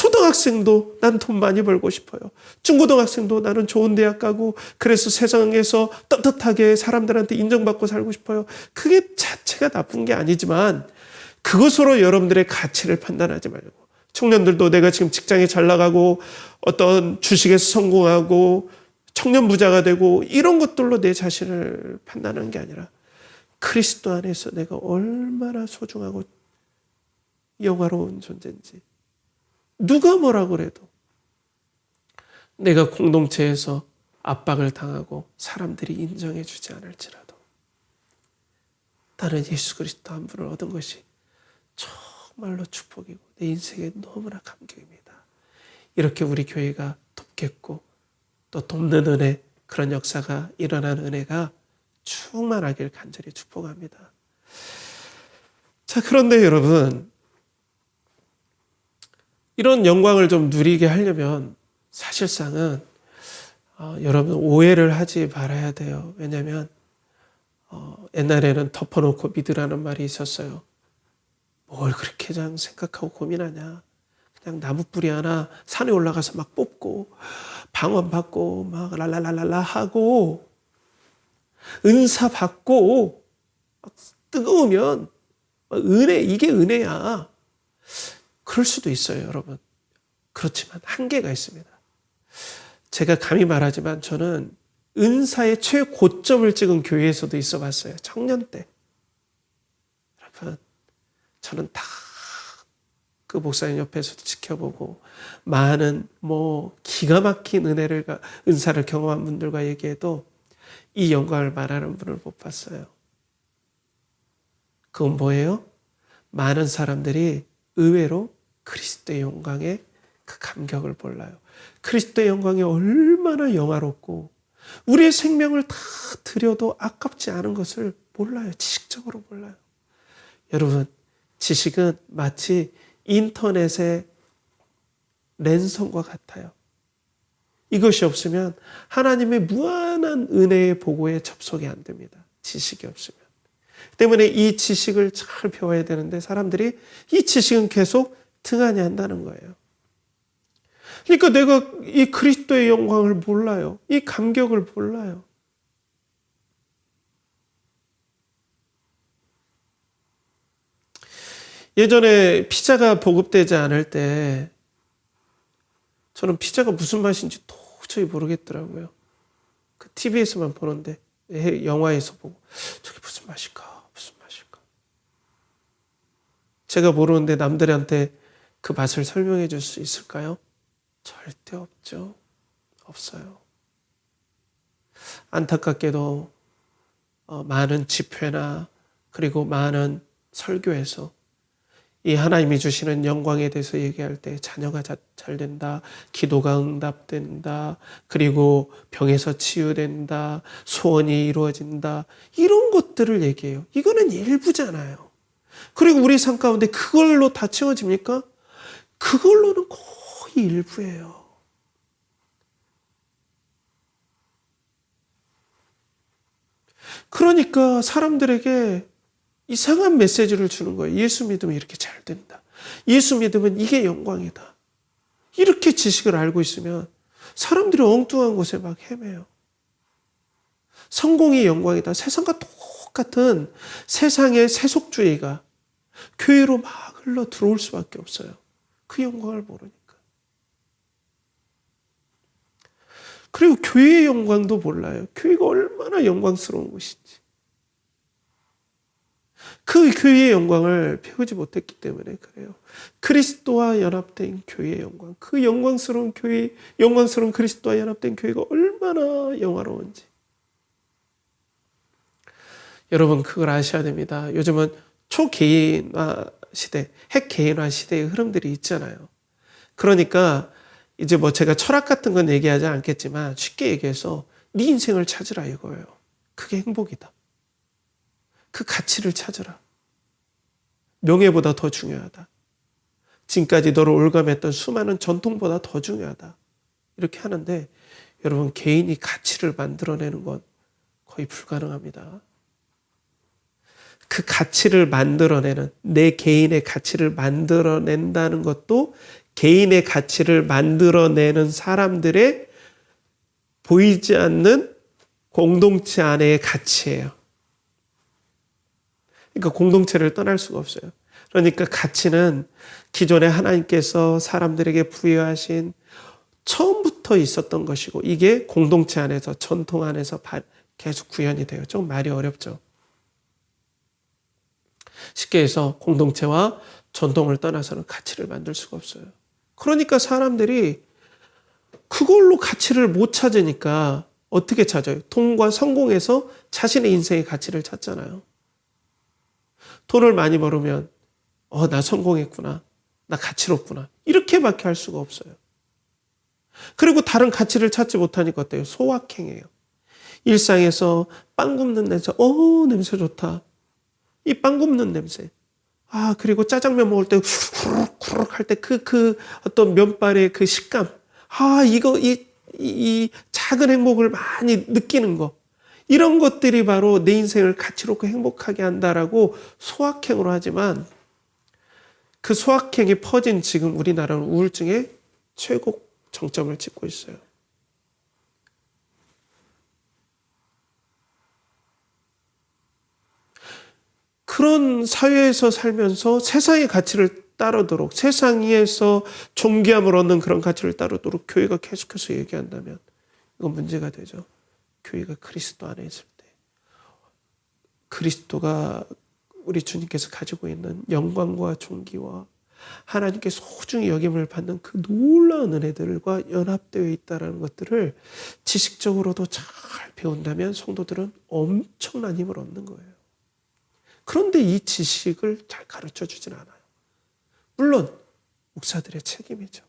초등학생도 난 돈 많이 벌고 싶어요. 중고등학생도 나는 좋은 대학 가고 그래서 세상에서 떳떳하게 사람들한테 인정받고 살고 싶어요. 그게 자체가 나쁜 게 아니지만 그것으로 여러분들의 가치를 판단하지 말고, 청년들도 내가 지금 직장에 잘 나가고 어떤 주식에서 성공하고 청년 부자가 되고 이런 것들로 내 자신을 판단하는 게 아니라 그리스도 안에서 내가 얼마나 소중하고 영화로운 존재인지, 누가 뭐라 그래도 내가 공동체에서 압박을 당하고 사람들이 인정해 주지 않을지라도 나는 예수 그리스도 한 분을 얻은 것이 정말로 축복이고 내 인생에 너무나 감격입니다. 이렇게 우리 교회가 돕겠고 또 돕는 은혜, 그런 역사가 일어나는 은혜가 충만하길 간절히 축복합니다. 자, 그런데 여러분, 이런 영광을 좀 누리게 하려면 사실상은 여러분 오해를 하지 말아야 돼요. 왜냐하면 옛날에는 덮어놓고 믿으라는 말이 있었어요. 뭘 그렇게 그냥 생각하고 고민하냐. 그냥 나무 뿌리 하나 산에 올라가서 막 뽑고 방언 받고 막 랄랄랄랄라 하고 은사 받고 막 뜨거우면 은혜, 이게 은혜야. 그럴 수도 있어요, 여러분. 그렇지만 한계가 있습니다. 제가 감히 말하지만 저는 은사의 최고점을 찍은 교회에서도 있어 봤어요. 청년 때. 여러분, 저는 다 그 목사님 옆에서도 지켜보고 많은 기가 막힌 은사를 경험한 분들과 얘기해도 이 영광을 말하는 분을 못 봤어요. 그건 뭐예요? 많은 사람들이 의외로 그리스도의 영광에 그 감격을 몰라요. 그리스도의 영광이 얼마나 영화롭고 우리의 생명을 다 드려도 아깝지 않은 것을 몰라요. 지식적으로 몰라요. 여러분, 지식은 마치 인터넷의 랜선과 같아요. 이것이 없으면 하나님의 무한한 은혜의 보고에 접속이 안 됩니다. 지식이 없으면. 때문에 이 지식을 잘 배워야 되는데 사람들이 이 지식은 계속 등한히 한다는 거예요. 그러니까 내가 이 그리스도의 영광을 몰라요. 이 감격을 몰라요. 예전에 피자가 보급되지 않을 때 저는 피자가 무슨 맛인지 도저히 모르겠더라고요. 그 TV에서만 보는데, 영화에서 보고 저게 무슨 맛일까? 무슨 맛일까? 제가 모르는데 남들한테 그 맛을 설명해 줄 수 있을까요? 절대 없죠. 없어요. 안타깝게도 많은 집회나 그리고 많은 설교에서 이 하나님이 주시는 영광에 대해서 얘기할 때 자녀가 잘 된다, 기도가 응답된다, 그리고 병에서 치유된다, 소원이 이루어진다, 이런 것들을 얘기해요. 이거는 일부잖아요. 그리고 우리 삶 가운데 그걸로 다 채워집니까? 그걸로는 거의 일부예요. 그러니까 사람들에게 이상한 메시지를 주는 거예요. 예수 믿으면 이렇게 잘 된다. 예수 믿으면 이게 영광이다. 이렇게 지식을 알고 있으면 사람들이 엉뚱한 곳에 막 헤매요. 성공이 영광이다. 세상과 똑같은 세상의 세속주의가 교회로 막 흘러 들어올 수밖에 없어요. 그 영광을 모르니까. 그리고 교회의 영광도 몰라요. 교회가 얼마나 영광스러운 곳인지. 그 교회의 영광을 배우지 못했기 때문에 그래요. 그리스도와 연합된 교회의 영광, 그 영광스러운 교회, 영광스러운 그리스도와 연합된 교회가 얼마나 영화로운지. 여러분, 그걸 아셔야 됩니다. 요즘은 초개인화 시대, 핵개인화 시대의 흐름들이 있잖아요. 그러니까 이제 제가 철학 같은 건 얘기하지 않겠지만 쉽게 얘기해서 네 인생을 찾으라 이거예요. 그게 행복이다. 그 가치를 찾으라. 명예보다 더 중요하다. 지금까지 너를 올감했던 수많은 전통보다 더 중요하다. 이렇게 하는데 여러분, 개인이 가치를 만들어내는 건 거의 불가능합니다. 그 가치를 만들어내는, 내 개인의 가치를 만들어낸다는 것도 개인의 가치를 만들어내는 사람들의 보이지 않는 공동체 안의 가치예요. 그러니까 공동체를 떠날 수가 없어요. 그러니까 가치는 기존에 하나님께서 사람들에게 부여하신 처음부터 있었던 것이고, 이게 공동체 안에서, 전통 안에서 계속 구현이 돼요. 좀 말이 어렵죠. 쉽게 해서 공동체와 전통을 떠나서는 가치를 만들 수가 없어요. 그러니까 사람들이 그걸로 가치를 못 찾으니까 어떻게 찾아요? 돈과 성공에서 자신의 인생의 가치를 찾잖아요. 돈을 많이 벌으면 나 성공했구나, 나 가치롭구나, 이렇게밖에 할 수가 없어요. 그리고 다른 가치를 찾지 못하니까 어때요? 소확행이에요. 일상에서 빵 굽는 냄새, 냄새 좋다. 이 빵 굽는 냄새. 그리고 짜장면 먹을 때 후룩후룩 할 때 그 어떤 면발의 그 식감. 이 작은 행복을 많이 느끼는 거. 이런 것들이 바로 내 인생을 가치롭고 행복하게 한다라고 소확행으로 하지만, 그 소확행이 퍼진 지금 우리나라는 우울증의 최고 정점을 찍고 있어요. 그런 사회에서 살면서 세상의 가치를 따르도록, 세상에서 존귀함을 얻는 그런 가치를 따르도록 교회가 계속해서 얘기한다면 이건 문제가 되죠. 교회가 그리스도 안에 있을 때, 그리스도가 우리 주님께서 가지고 있는 영광과 존귀와 하나님께 소중히 여김을 받는 그 놀라운 은혜들과 연합되어 있다는 것들을 지식적으로도 잘 배운다면 성도들은 엄청난 힘을 얻는 거예요. 그런데 이 지식을 잘 가르쳐 주진 않아요. 물론 목사들의 책임이죠.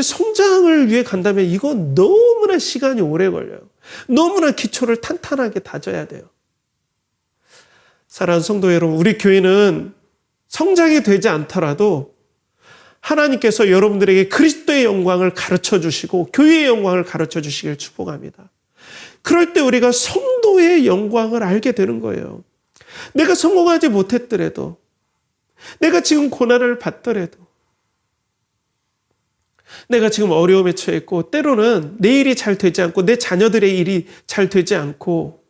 성장을 위해 간다면 이건 너무나 시간이 오래 걸려요. 너무나 기초를 탄탄하게 다져야 돼요. 사랑하는 성도 여러분, 우리 교회는 성장이 되지 않더라도 하나님께서 여러분들에게 그리스도의 영광을 가르쳐 주시고 교회의 영광을 가르쳐 주시길 축복합니다. 그럴 때 우리가 성도의 영광을 알게 되는 거예요. 내가 성공하지 못했더라도, 내가 지금 고난을 받더라도, 내가 지금 어려움에 처해 있고, 때로는 내 일이 잘 되지 않고 내 자녀들의 일이 잘 되지 않고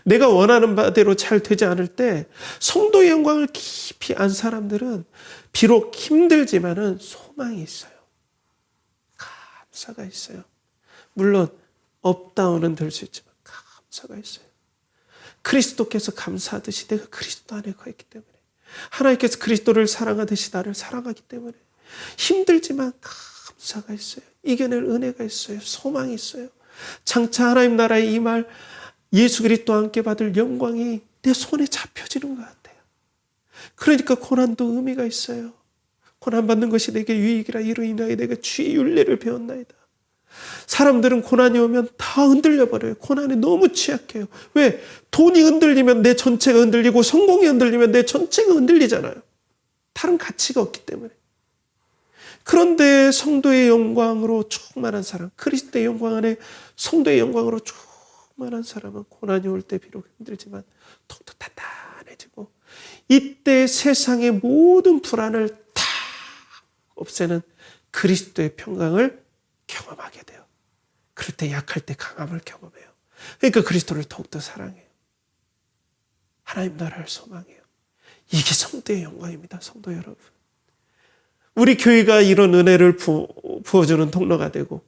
내가 원하는 바대로 잘 되지 않을 때 성도의 영광을 깊이 안 사람들은 비록 힘들지만은 소망이 있어요. 감사가 있어요. 물론 업다운은 될 수 있지만 감사가 있어요. 그리스도께서 감사하듯이 내가 그리스도 안에 가 있기 때문에, 하나님께서 그리스도를 사랑하듯이 나를 사랑하기 때문에 힘들지만 감사가 있어요. 이겨낼 은혜가 있어요. 소망이 있어요. 장차 하나님 나라에 임할 예수 그리스도와 함께 받을 영광이 내 손에 잡혀지는 것 같아요. 그러니까 고난도 의미가 있어요. 고난받는 것이 내게 유익이라 이로 인하여 내가 주의 윤례를 배웠나이다. 사람들은 고난이 오면 다 흔들려 버려요. 고난에 너무 취약해요. 왜? 돈이 흔들리면 내 전체가 흔들리고, 성공이 흔들리면 내 전체가 흔들리잖아요. 다른 가치가 없기 때문에. 그런데 성도의 영광으로 충만한 사람, 그리스도의 영광 안에 성도의 영광으로 충만한 사람은 고난이 올 때 비록 힘들지만 더욱더 단단해지고, 이때 세상의 모든 불안을 다 없애는 그리스도의 평강을 경험하게 돼요. 그럴 때 약할 때 강함을 경험해요. 그러니까 그리스도를 더욱더 사랑해요. 하나님 나라를 소망해요. 이게 성도의 영광입니다. 성도 여러분, 우리 교회가 이런 은혜를 부어주는 통로가 되고,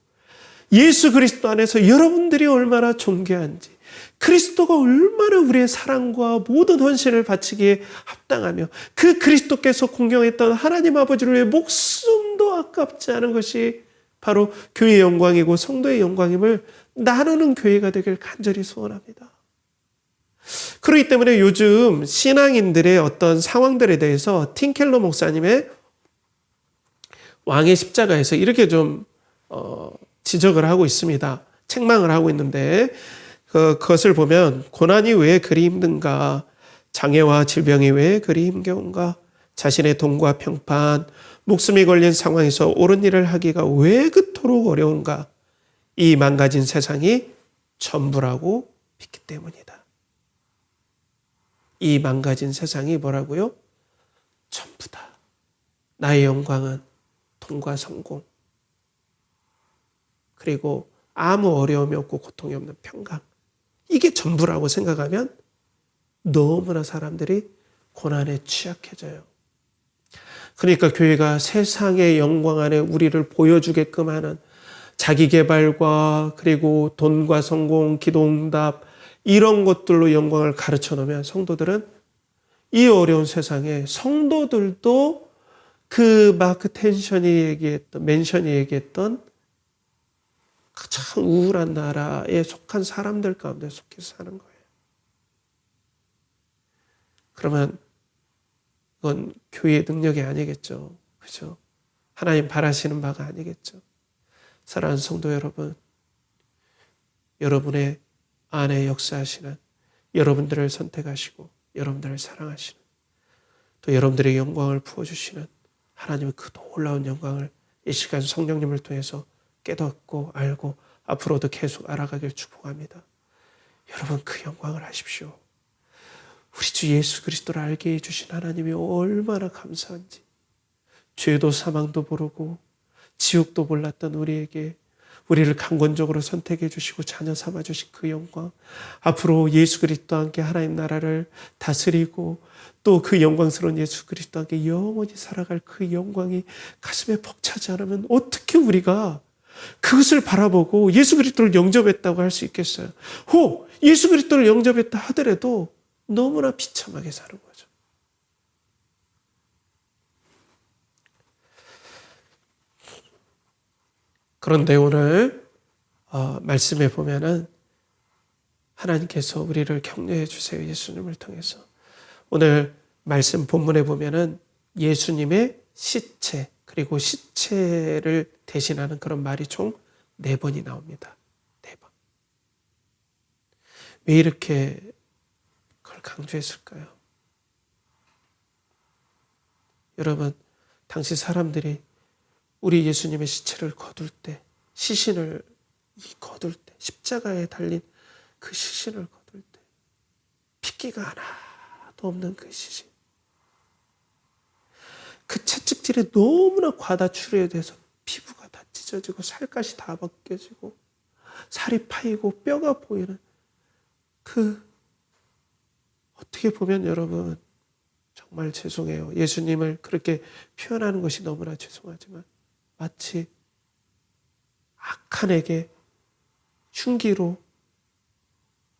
예수 그리스도 안에서 여러분들이 얼마나 존귀한지, 그리스도가 얼마나 우리의 사랑과 모든 헌신을 바치기에 합당하며, 그 그리스도께서 공경했던 하나님 아버지를 위해 목숨도 아깝지 않은 것이 바로 교회의 영광이고 성도의 영광임을 나누는 교회가 되길 간절히 소원합니다. 그렇기 때문에 요즘 신앙인들의 어떤 상황들에 대해서 팀 켈러 목사님의 왕의 십자가에서 이렇게 좀 지적을 하고 있습니다. 책망을 하고 있는데, 그것을 보면 고난이 왜 그리 힘든가, 장애와 질병이 왜 그리 힘겨운가, 자신의 돈과 평판, 목숨이 걸린 상황에서 옳은 일을 하기가 왜 그토록 어려운가, 이 망가진 세상이 전부라고 믿기 때문이다. 이 망가진 세상이 뭐라고요? 전부다. 나의 영광은 돈과 성공, 그리고 아무 어려움이 없고 고통이 없는 평강, 이게 전부라고 생각하면 너무나 사람들이 고난에 취약해져요. 그러니까 교회가 세상의 영광 안에 우리를 보여주게끔 하는 자기개발과 그리고 돈과 성공, 기도응답 이런 것들로 영광을 가르쳐 놓으면 성도들은 이 어려운 세상에 성도들도 그 마크 맨션이 얘기했던 가장 우울한 나라에 속한 사람들 가운데 속해서 사는 거예요. 그러면 그건 교회의 능력이 아니겠죠. 그죠? 하나님 바라시는 바가 아니겠죠. 사랑하는 성도 여러분, 여러분의 안에 역사하시는, 여러분들을 선택하시고 여러분들을 사랑하시는, 또 여러분들의 영광을 부어주시는 하나님의 그 놀라운 영광을 이 시간 성령님을 통해서 깨닫고 알고 앞으로도 계속 알아가길 축복합니다. 여러분, 그 영광을 하십시오. 우리 주 예수 그리스도를 알게 해주신 하나님이 얼마나 감사한지, 죄도 사망도 모르고 지옥도 몰랐던 우리에게 우리를 강권적으로 선택해 주시고 자녀 삼아 주신 그 영광, 앞으로 예수 그리스도와 함께 하나님 나라를 다스리고 또 그 영광스러운 예수 그리스도와 함께 영원히 살아갈 그 영광이 가슴에 벅차지 않으면 어떻게 우리가 그것을 바라보고 예수 그리스도를 영접했다고 할 수 있겠어요? 예수 그리스도를 영접했다 하더라도 너무나 비참하게 사는 거죠. 그런데 오늘 말씀에 보면은 하나님께서 우리를 격려해 주세요. 예수님을 통해서. 오늘 말씀 본문에 보면은 예수님의 시체, 그리고 시체를 대신하는 그런 말이 총 4번이 나옵니다. 4번. 왜 이렇게 그걸 강조했을까요? 여러분, 당시 사람들이 우리 예수님의 시체를 거둘 때, 시신을 거둘 때, 십자가에 달린 그 시신을 거둘 때, 핏기가 하나도 없는 그 시신, 그 채찍질에 너무나 과다출혈이 돼서 피부가 다 찢어지고 살갗이 다 벗겨지고 살이 파이고 뼈가 보이는 그, 어떻게 보면 여러분 정말 죄송해요. 예수님을 그렇게 표현하는 것이 너무나 죄송하지만 마치 악한에게 흉기로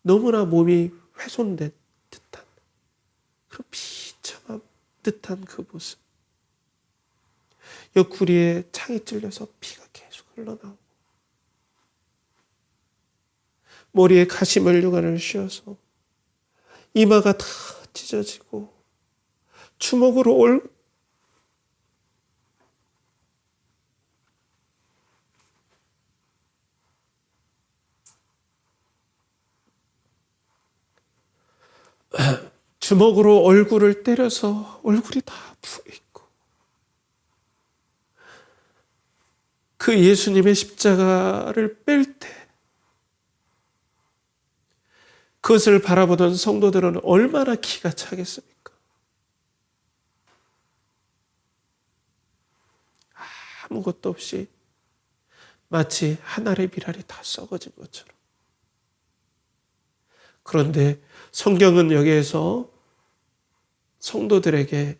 너무나 몸이 훼손된 듯한 그런 비참한 듯한 그 모습. 옆구리에 창이 찔려서 피가 계속 흘러나오고 머리에 가시면류관을 씌워서 이마가 다 찢어지고 주먹으로 주먹으로 얼굴을 때려서 얼굴이 다 부어있고, 그 예수님의 십자가를 뺄 때 그것을 바라보던 성도들은 얼마나 기가 차겠습니까? 아무것도 없이 마치 한 알의 밀알이 다 썩어진 것처럼. 그런데 성경은 여기에서 성도들에게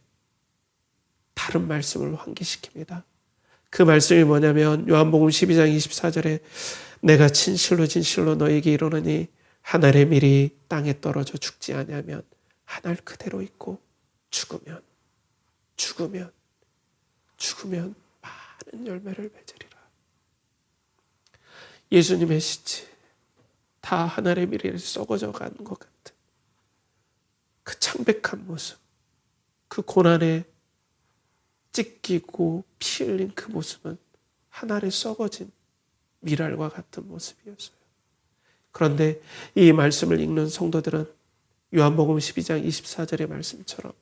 다른 말씀을 환기시킵니다. 그 말씀이 뭐냐면 요한복음 12장 24절에 내가 진실로 너에게 이르노니 한 알의 밀이 땅에 떨어져 죽지 아니하면 한 알 그대로 있고 죽으면 많은 열매를 맺으리라. 예수님의 시체, 다 한 알의 밀이 썩어져 가는 것 같은 그 창백한 모습, 그 고난에 찢기고 피 흘린 그 모습은 한 알의 썩어진 밀알과 같은 모습이었어요. 그런데 이 말씀을 읽는 성도들은 요한복음 12장 24절의 말씀처럼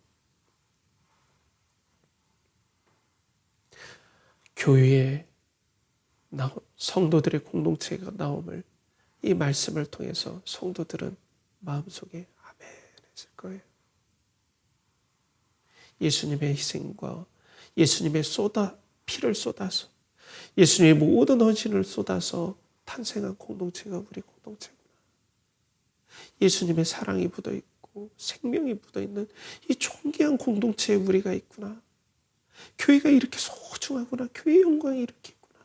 교회에 나온 성도들의 공동체가 나옴을 이 말씀을 통해서 성도들은 마음속에 아멘 했을 거예요. 예수님의 희생과 예수님의 피를 쏟아서 예수님의 모든 헌신을 쏟아서 탄생한 공동체가 우리 공동체구나. 예수님의 사랑이 묻어있고 생명이 묻어있는 이 존귀한 공동체에 우리가 있구나. 교회가 이렇게 소중하구나. 교회의 영광이 이렇게 있구나.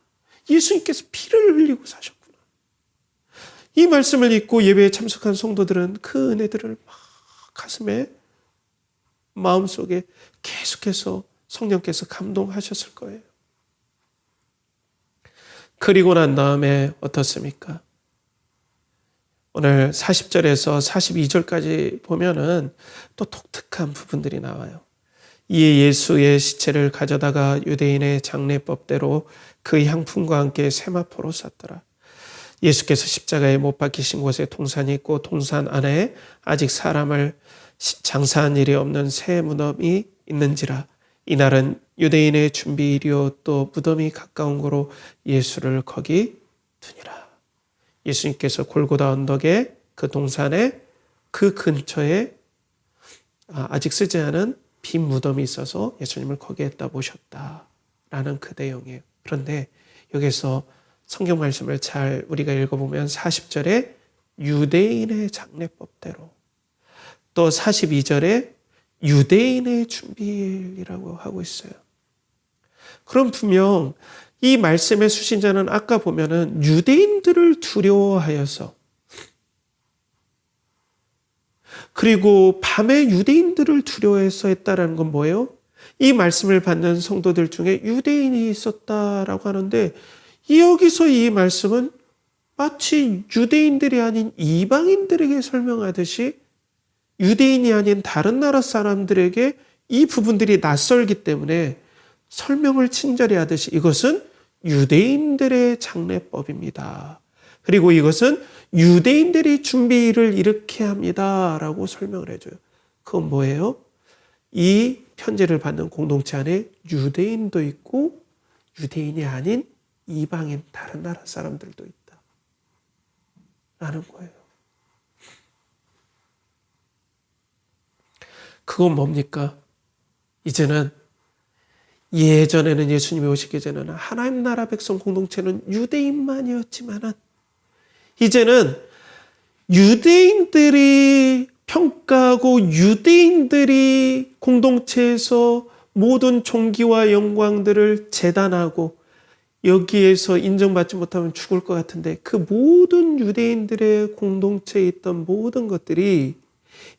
예수님께서 피를 흘리고 사셨구나. 이 말씀을 읽고 예배에 참석한 성도들은 그 은혜들을 막 가슴에 마음속에 계속해서 성령께서 감동하셨을 거예요. 그리고 난 다음에 어떻습니까? 오늘 40절에서 42절까지 보면은 또 독특한 부분들이 나와요. 이에 예수의 시체를 가져다가 유대인의 장례법대로 그 향품과 함께 세마포로 쌌더라. 예수께서 십자가에 못 박히신 곳에 동산이 있고 동산 안에 아직 사람을 장사한 일이 없는 새 무덤이 있는지라. 이날은 유대인의 준비일이요 또 무덤이 가까운 거로 예수를 거기 두니라. 예수님께서 골고다 언덕에 그 동산에 그 근처에 아직 쓰지 않은 빈 무덤이 있어서 예수님을 거기에다 모셨다라는 그 내용이에요. 그런데 여기서 성경 말씀을 잘 우리가 읽어보면 40절에 유대인의 장례법대로 또 42절에 유대인의 준비일이라고 하고 있어요. 그럼 분명 이 말씀의 수신자는 아까 보면은 유대인들을 두려워하여서 그리고 밤에 유대인들을 두려워해서 했다라는 건 뭐예요? 이 말씀을 받는 성도들 중에 유대인이 있었다라고 하는데 여기서 이 말씀은 마치 유대인들이 아닌 이방인들에게 설명하듯이 유대인이 아닌 다른 나라 사람들에게 이 부분들이 낯설기 때문에 설명을 친절히 하듯이 이것은 유대인들의 장례법입니다. 그리고 이것은 유대인들이 준비를 이렇게 합니다. 라고 설명을 해줘요. 그건 뭐예요? 이 편지를 받는 공동체 안에 유대인도 있고 유대인이 아닌 이방인 다른 나라 사람들도 있다. 라는 거예요. 그건 뭡니까? 이제는 예전에는 예수님이 오시기 전에는 하나님 나라 백성 공동체는 유대인만이었지만은 이제는 유대인들이 평가하고 유대인들이 공동체에서 모든 존귀와 영광들을 재단하고 여기에서 인정받지 못하면 죽을 것 같은데 그 모든 유대인들의 공동체에 있던 모든 것들이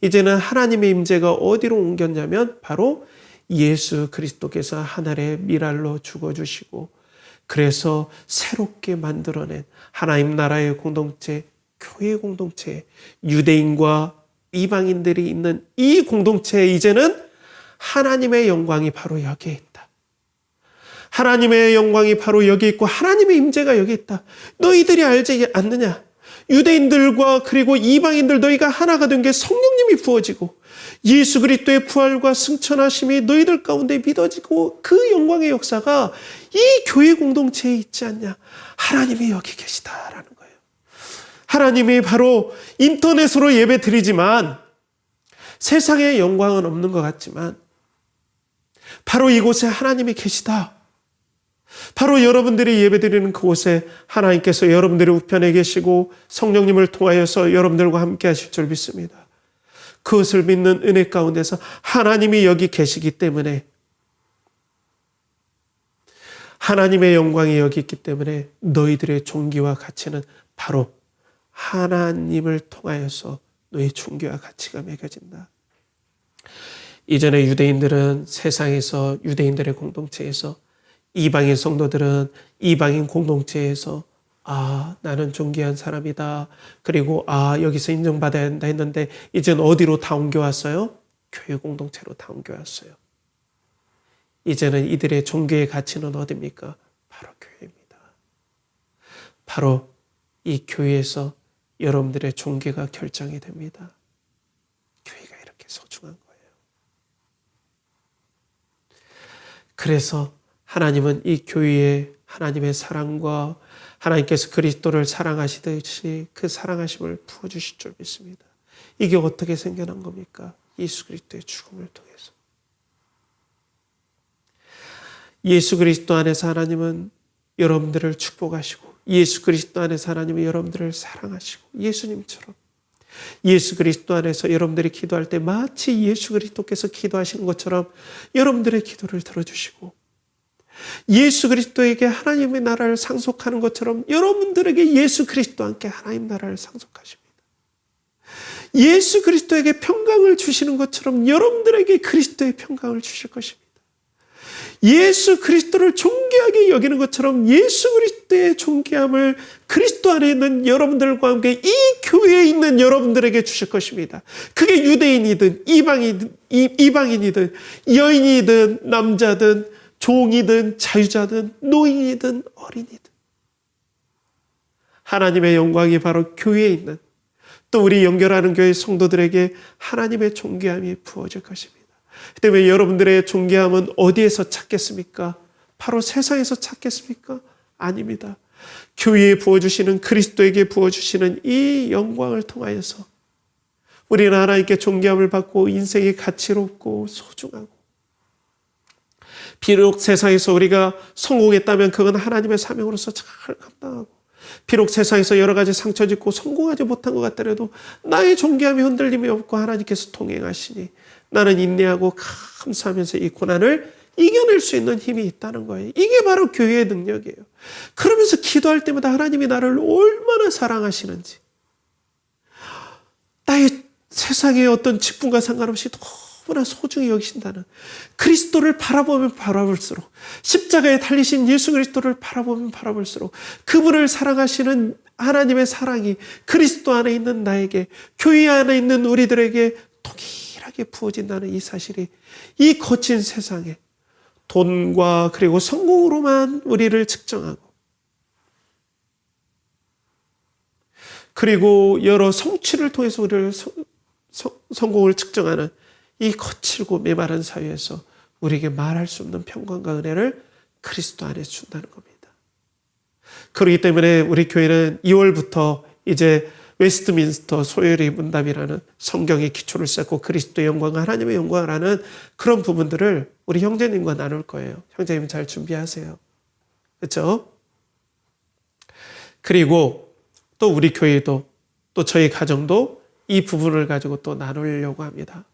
이제는 하나님의 임재가 어디로 옮겼냐면 바로 예수 그리스도께서 하늘의 미랄로 죽어주시고 그래서 새롭게 만들어낸 하나님 나라의 공동체, 교회 공동체, 유대인과 이방인들이 있는 이 공동체에 이제는 하나님의 영광이 바로 여기에 있다. 하나님의 영광이 바로 여기 있고 하나님의 임재가 여기 있다. 너희들이 알지 않느냐? 유대인들과 그리고 이방인들 너희가 하나가 된 게 성령님이 부어지고 예수 그리스도의 부활과 승천하심이 너희들 가운데 믿어지고 그 영광의 역사가 이 교회 공동체에 있지 않냐. 하나님이 여기 계시다라는 거예요. 하나님이 바로 인터넷으로 예배 드리지만 세상에 영광은 없는 것 같지만 바로 이곳에 하나님이 계시다. 바로 여러분들이 예배드리는 그곳에 하나님께서 여러분들의 우편에 계시고 성령님을 통하여서 여러분들과 함께 하실 줄 믿습니다. 그것을 믿는 은혜 가운데서 하나님이 여기 계시기 때문에 하나님의 영광이 여기 있기 때문에 너희들의 존귀와 가치는 바로 하나님을 통하여서 너희 존귀와 가치가 매겨진다. 이전에 유대인들은 세상에서 유대인들의 공동체에서 이방인 성도들은 이방인 공동체에서 나는 존귀한 사람이다. 그리고 여기서 인정받아야 한다 했는데 이제는 어디로 다 옮겨왔어요? 교회 공동체로 다 옮겨왔어요. 이제는 이들의 존귀의 가치는 어디입니까? 바로 교회입니다. 바로 이 교회에서 여러분들의 존귀가 결정이 됩니다. 교회가 이렇게 소중한 거예요. 그래서 하나님은 이 교회에 하나님의 사랑과 하나님께서 그리스도를 사랑하시듯이 그 사랑하심을 부어주실 줄 믿습니다. 이게 어떻게 생겨난 겁니까? 예수 그리스도의 죽음을 통해서. 예수 그리스도 안에서 하나님은 여러분들을 축복하시고 예수 그리스도 안에서 하나님은 여러분들을 사랑하시고 예수님처럼 예수 그리스도 안에서 여러분들이 기도할 때 마치 예수 그리스도께서 기도하시는 것처럼 여러분들의 기도를 들어주시고 예수 그리스도에게 하나님의 나라를 상속하는 것처럼 여러분들에게 예수 그리스도와 함께 하나님 나라를 상속하십니다. 예수 그리스도에게 평강을 주시는 것처럼 여러분들에게 그리스도의 평강을 주실 것입니다. 예수 그리스도를 존귀하게 여기는 것처럼 예수 그리스도의 존귀함을 그리스도 안에 있는 여러분들과 함께 이 교회에 있는 여러분들에게 주실 것입니다. 그게 유대인이든 이방인이든 여인이든 남자든 종이든 자유자든 노인이든 어린이든 하나님의 영광이 바로 교회에 있는 또 우리 연결하는 교회 성도들에게 하나님의 존귀함이 부어질 것입니다. 때문에 여러분들의 존귀함은 어디에서 찾겠습니까? 바로 세상에서 찾겠습니까? 아닙니다. 교회에 부어주시는 그리스도에게 부어주시는 이 영광을 통하여서 우리는 하나님께 존귀함을 받고 인생이 가치롭고 소중하고 비록 세상에서 우리가 성공했다면 그건 하나님의 사명으로서 잘 감당하고 비록 세상에서 여러 가지 상처 짓고 성공하지 못한 것 같더라도 나의 존귀함이 흔들림이 없고 하나님께서 동행하시니 나는 인내하고 감사하면서 이 고난을 이겨낼 수 있는 힘이 있다는 거예요. 이게 바로 교회의 능력이에요. 그러면서 기도할 때마다 하나님이 나를 얼마나 사랑하시는지 나의 세상의 어떤 직분과 상관없이 너무나 소중히 여기신다는 그리스도를 바라보면 바라볼수록 십자가에 달리신 예수 그리스도를 바라보면 바라볼수록 그분을 사랑하시는 하나님의 사랑이 그리스도 안에 있는 나에게 교회 안에 있는 우리들에게 동일하게 부어진다는 이 사실이 이 거친 세상에 돈과 그리고 성공으로만 우리를 측정하고 그리고 여러 성취를 통해서 우리를 성공을 측정하는 이 거칠고 메마른 사회에서 우리에게 말할 수 없는 평강과 은혜를 그리스도 안에 준다는 겁니다. 그렇기 때문에 우리 교회는 2월부터 이제 웨스트민스터 소요리 문답이라는 성경의 기초를 쌓고 그리스도의 영광과 하나님의 영광을 하는 그런 부분들을 우리 형제님과 나눌 거예요. 형제님 잘 준비하세요. 그렇죠? 그리고 또 우리 교회도 또 저희 가정도 이 부분을 가지고 또 나누려고 합니다.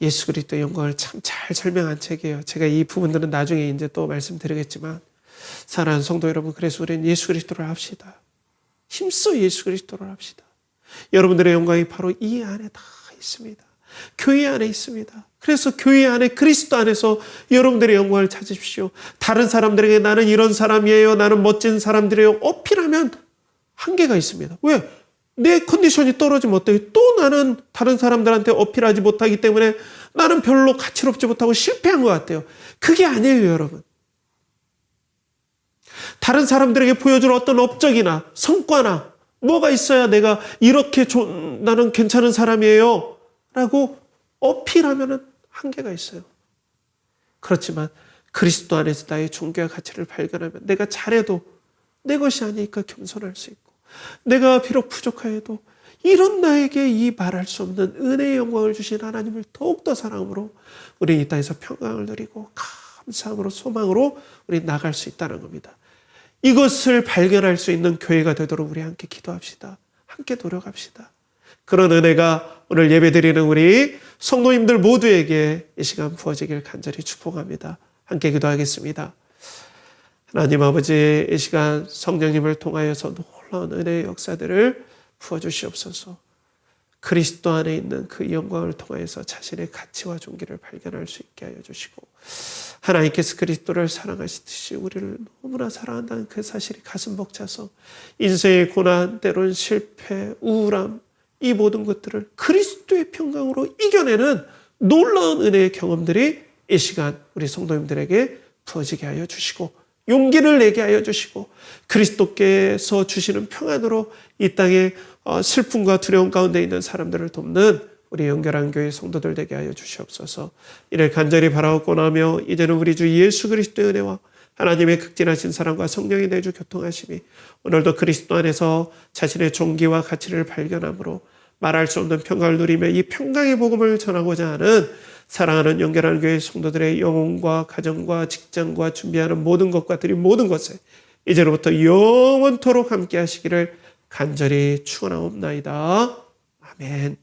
예수 그리스도의 영광을 참 잘 설명한 책이에요. 제가 이 부분들은 나중에 이제 또 말씀드리겠지만 사랑하는 성도 여러분, 그래서 우리는 예수 그리스도를 합시다. 힘써 예수 그리스도를 합시다. 여러분들의 영광이 바로 이 안에 다 있습니다. 교회 안에 있습니다. 그래서 교회 안에 그리스도 안에서 여러분들의 영광을 찾으십시오. 다른 사람들에게 나는 이런 사람이에요, 나는 멋진 사람들이에요 어필하면 한계가 있습니다. 왜? 내 컨디션이 떨어지면 어때요? 또 나는 다른 사람들한테 어필하지 못하기 때문에 나는 별로 가치롭지 못하고 실패한 것 같아요. 그게 아니에요, 여러분. 다른 사람들에게 보여줄 어떤 업적이나 성과나 뭐가 있어야 내가 이렇게 나는 괜찮은 사람이에요 라고 어필하면 한계가 있어요. 그렇지만 그리스도 안에서 나의 존귀와 가치를 발견하면 내가 잘해도 내 것이 아니니까 겸손할 수 있고 내가 비록 부족하여도 이런 나에게 이 말할 수 없는 은혜의 영광을 주신 하나님을 더욱더 사랑으로 우리 이 땅에서 평강을 누리고 감사함으로 소망으로 우리 나갈 수 있다는 겁니다. 이것을 발견할 수 있는 교회가 되도록 우리 함께 기도합시다. 함께 노력합시다. 그런 은혜가 오늘 예배드리는 우리 성도님들 모두에게 이 시간 부어지길 간절히 축복합니다. 함께 기도하겠습니다. 하나님 아버지, 이 시간 성령님을 통하여서 놀라운 은혜의 역사들을 부어주시옵소서. 그리스도 안에 있는 그 영광을 통하여서 자신의 가치와 존귀를 발견할 수 있게 하여 주시고 하나님께서 그리스도를 사랑하시듯이 우리를 너무나 사랑한다는 그 사실이 가슴 벅차서 인생의 고난, 때로는 실패, 우울함 이 모든 것들을 그리스도의 평강으로 이겨내는 놀라운 은혜의 경험들이 이 시간 우리 성도님들에게 부어지게 하여 주시고 용기를 내게 하여 주시고 그리스도께서 주시는 평안으로 이 땅에 슬픔과 두려움 가운데 있는 사람들을 돕는 우리 연결한 교회 성도들 되게 하여 주시옵소서. 이를 간절히 바라옵고 나며 이제는 우리 주 예수 그리스도의 은혜와 하나님의 극진하신 사랑과 성령의 내주 교통하심이 오늘도 그리스도 안에서 자신의 존귀와 가치를 발견함으로 말할 수 없는 평강을 누리며 이 평강의 복음을 전하고자 하는 사랑하는 연결하는 교회 성도들의 영혼과 가정과 직장과 준비하는 모든 것과 드린 모든 것에 이제로부터 영원토록 함께 하시기를 간절히 축원하옵나이다. 아멘.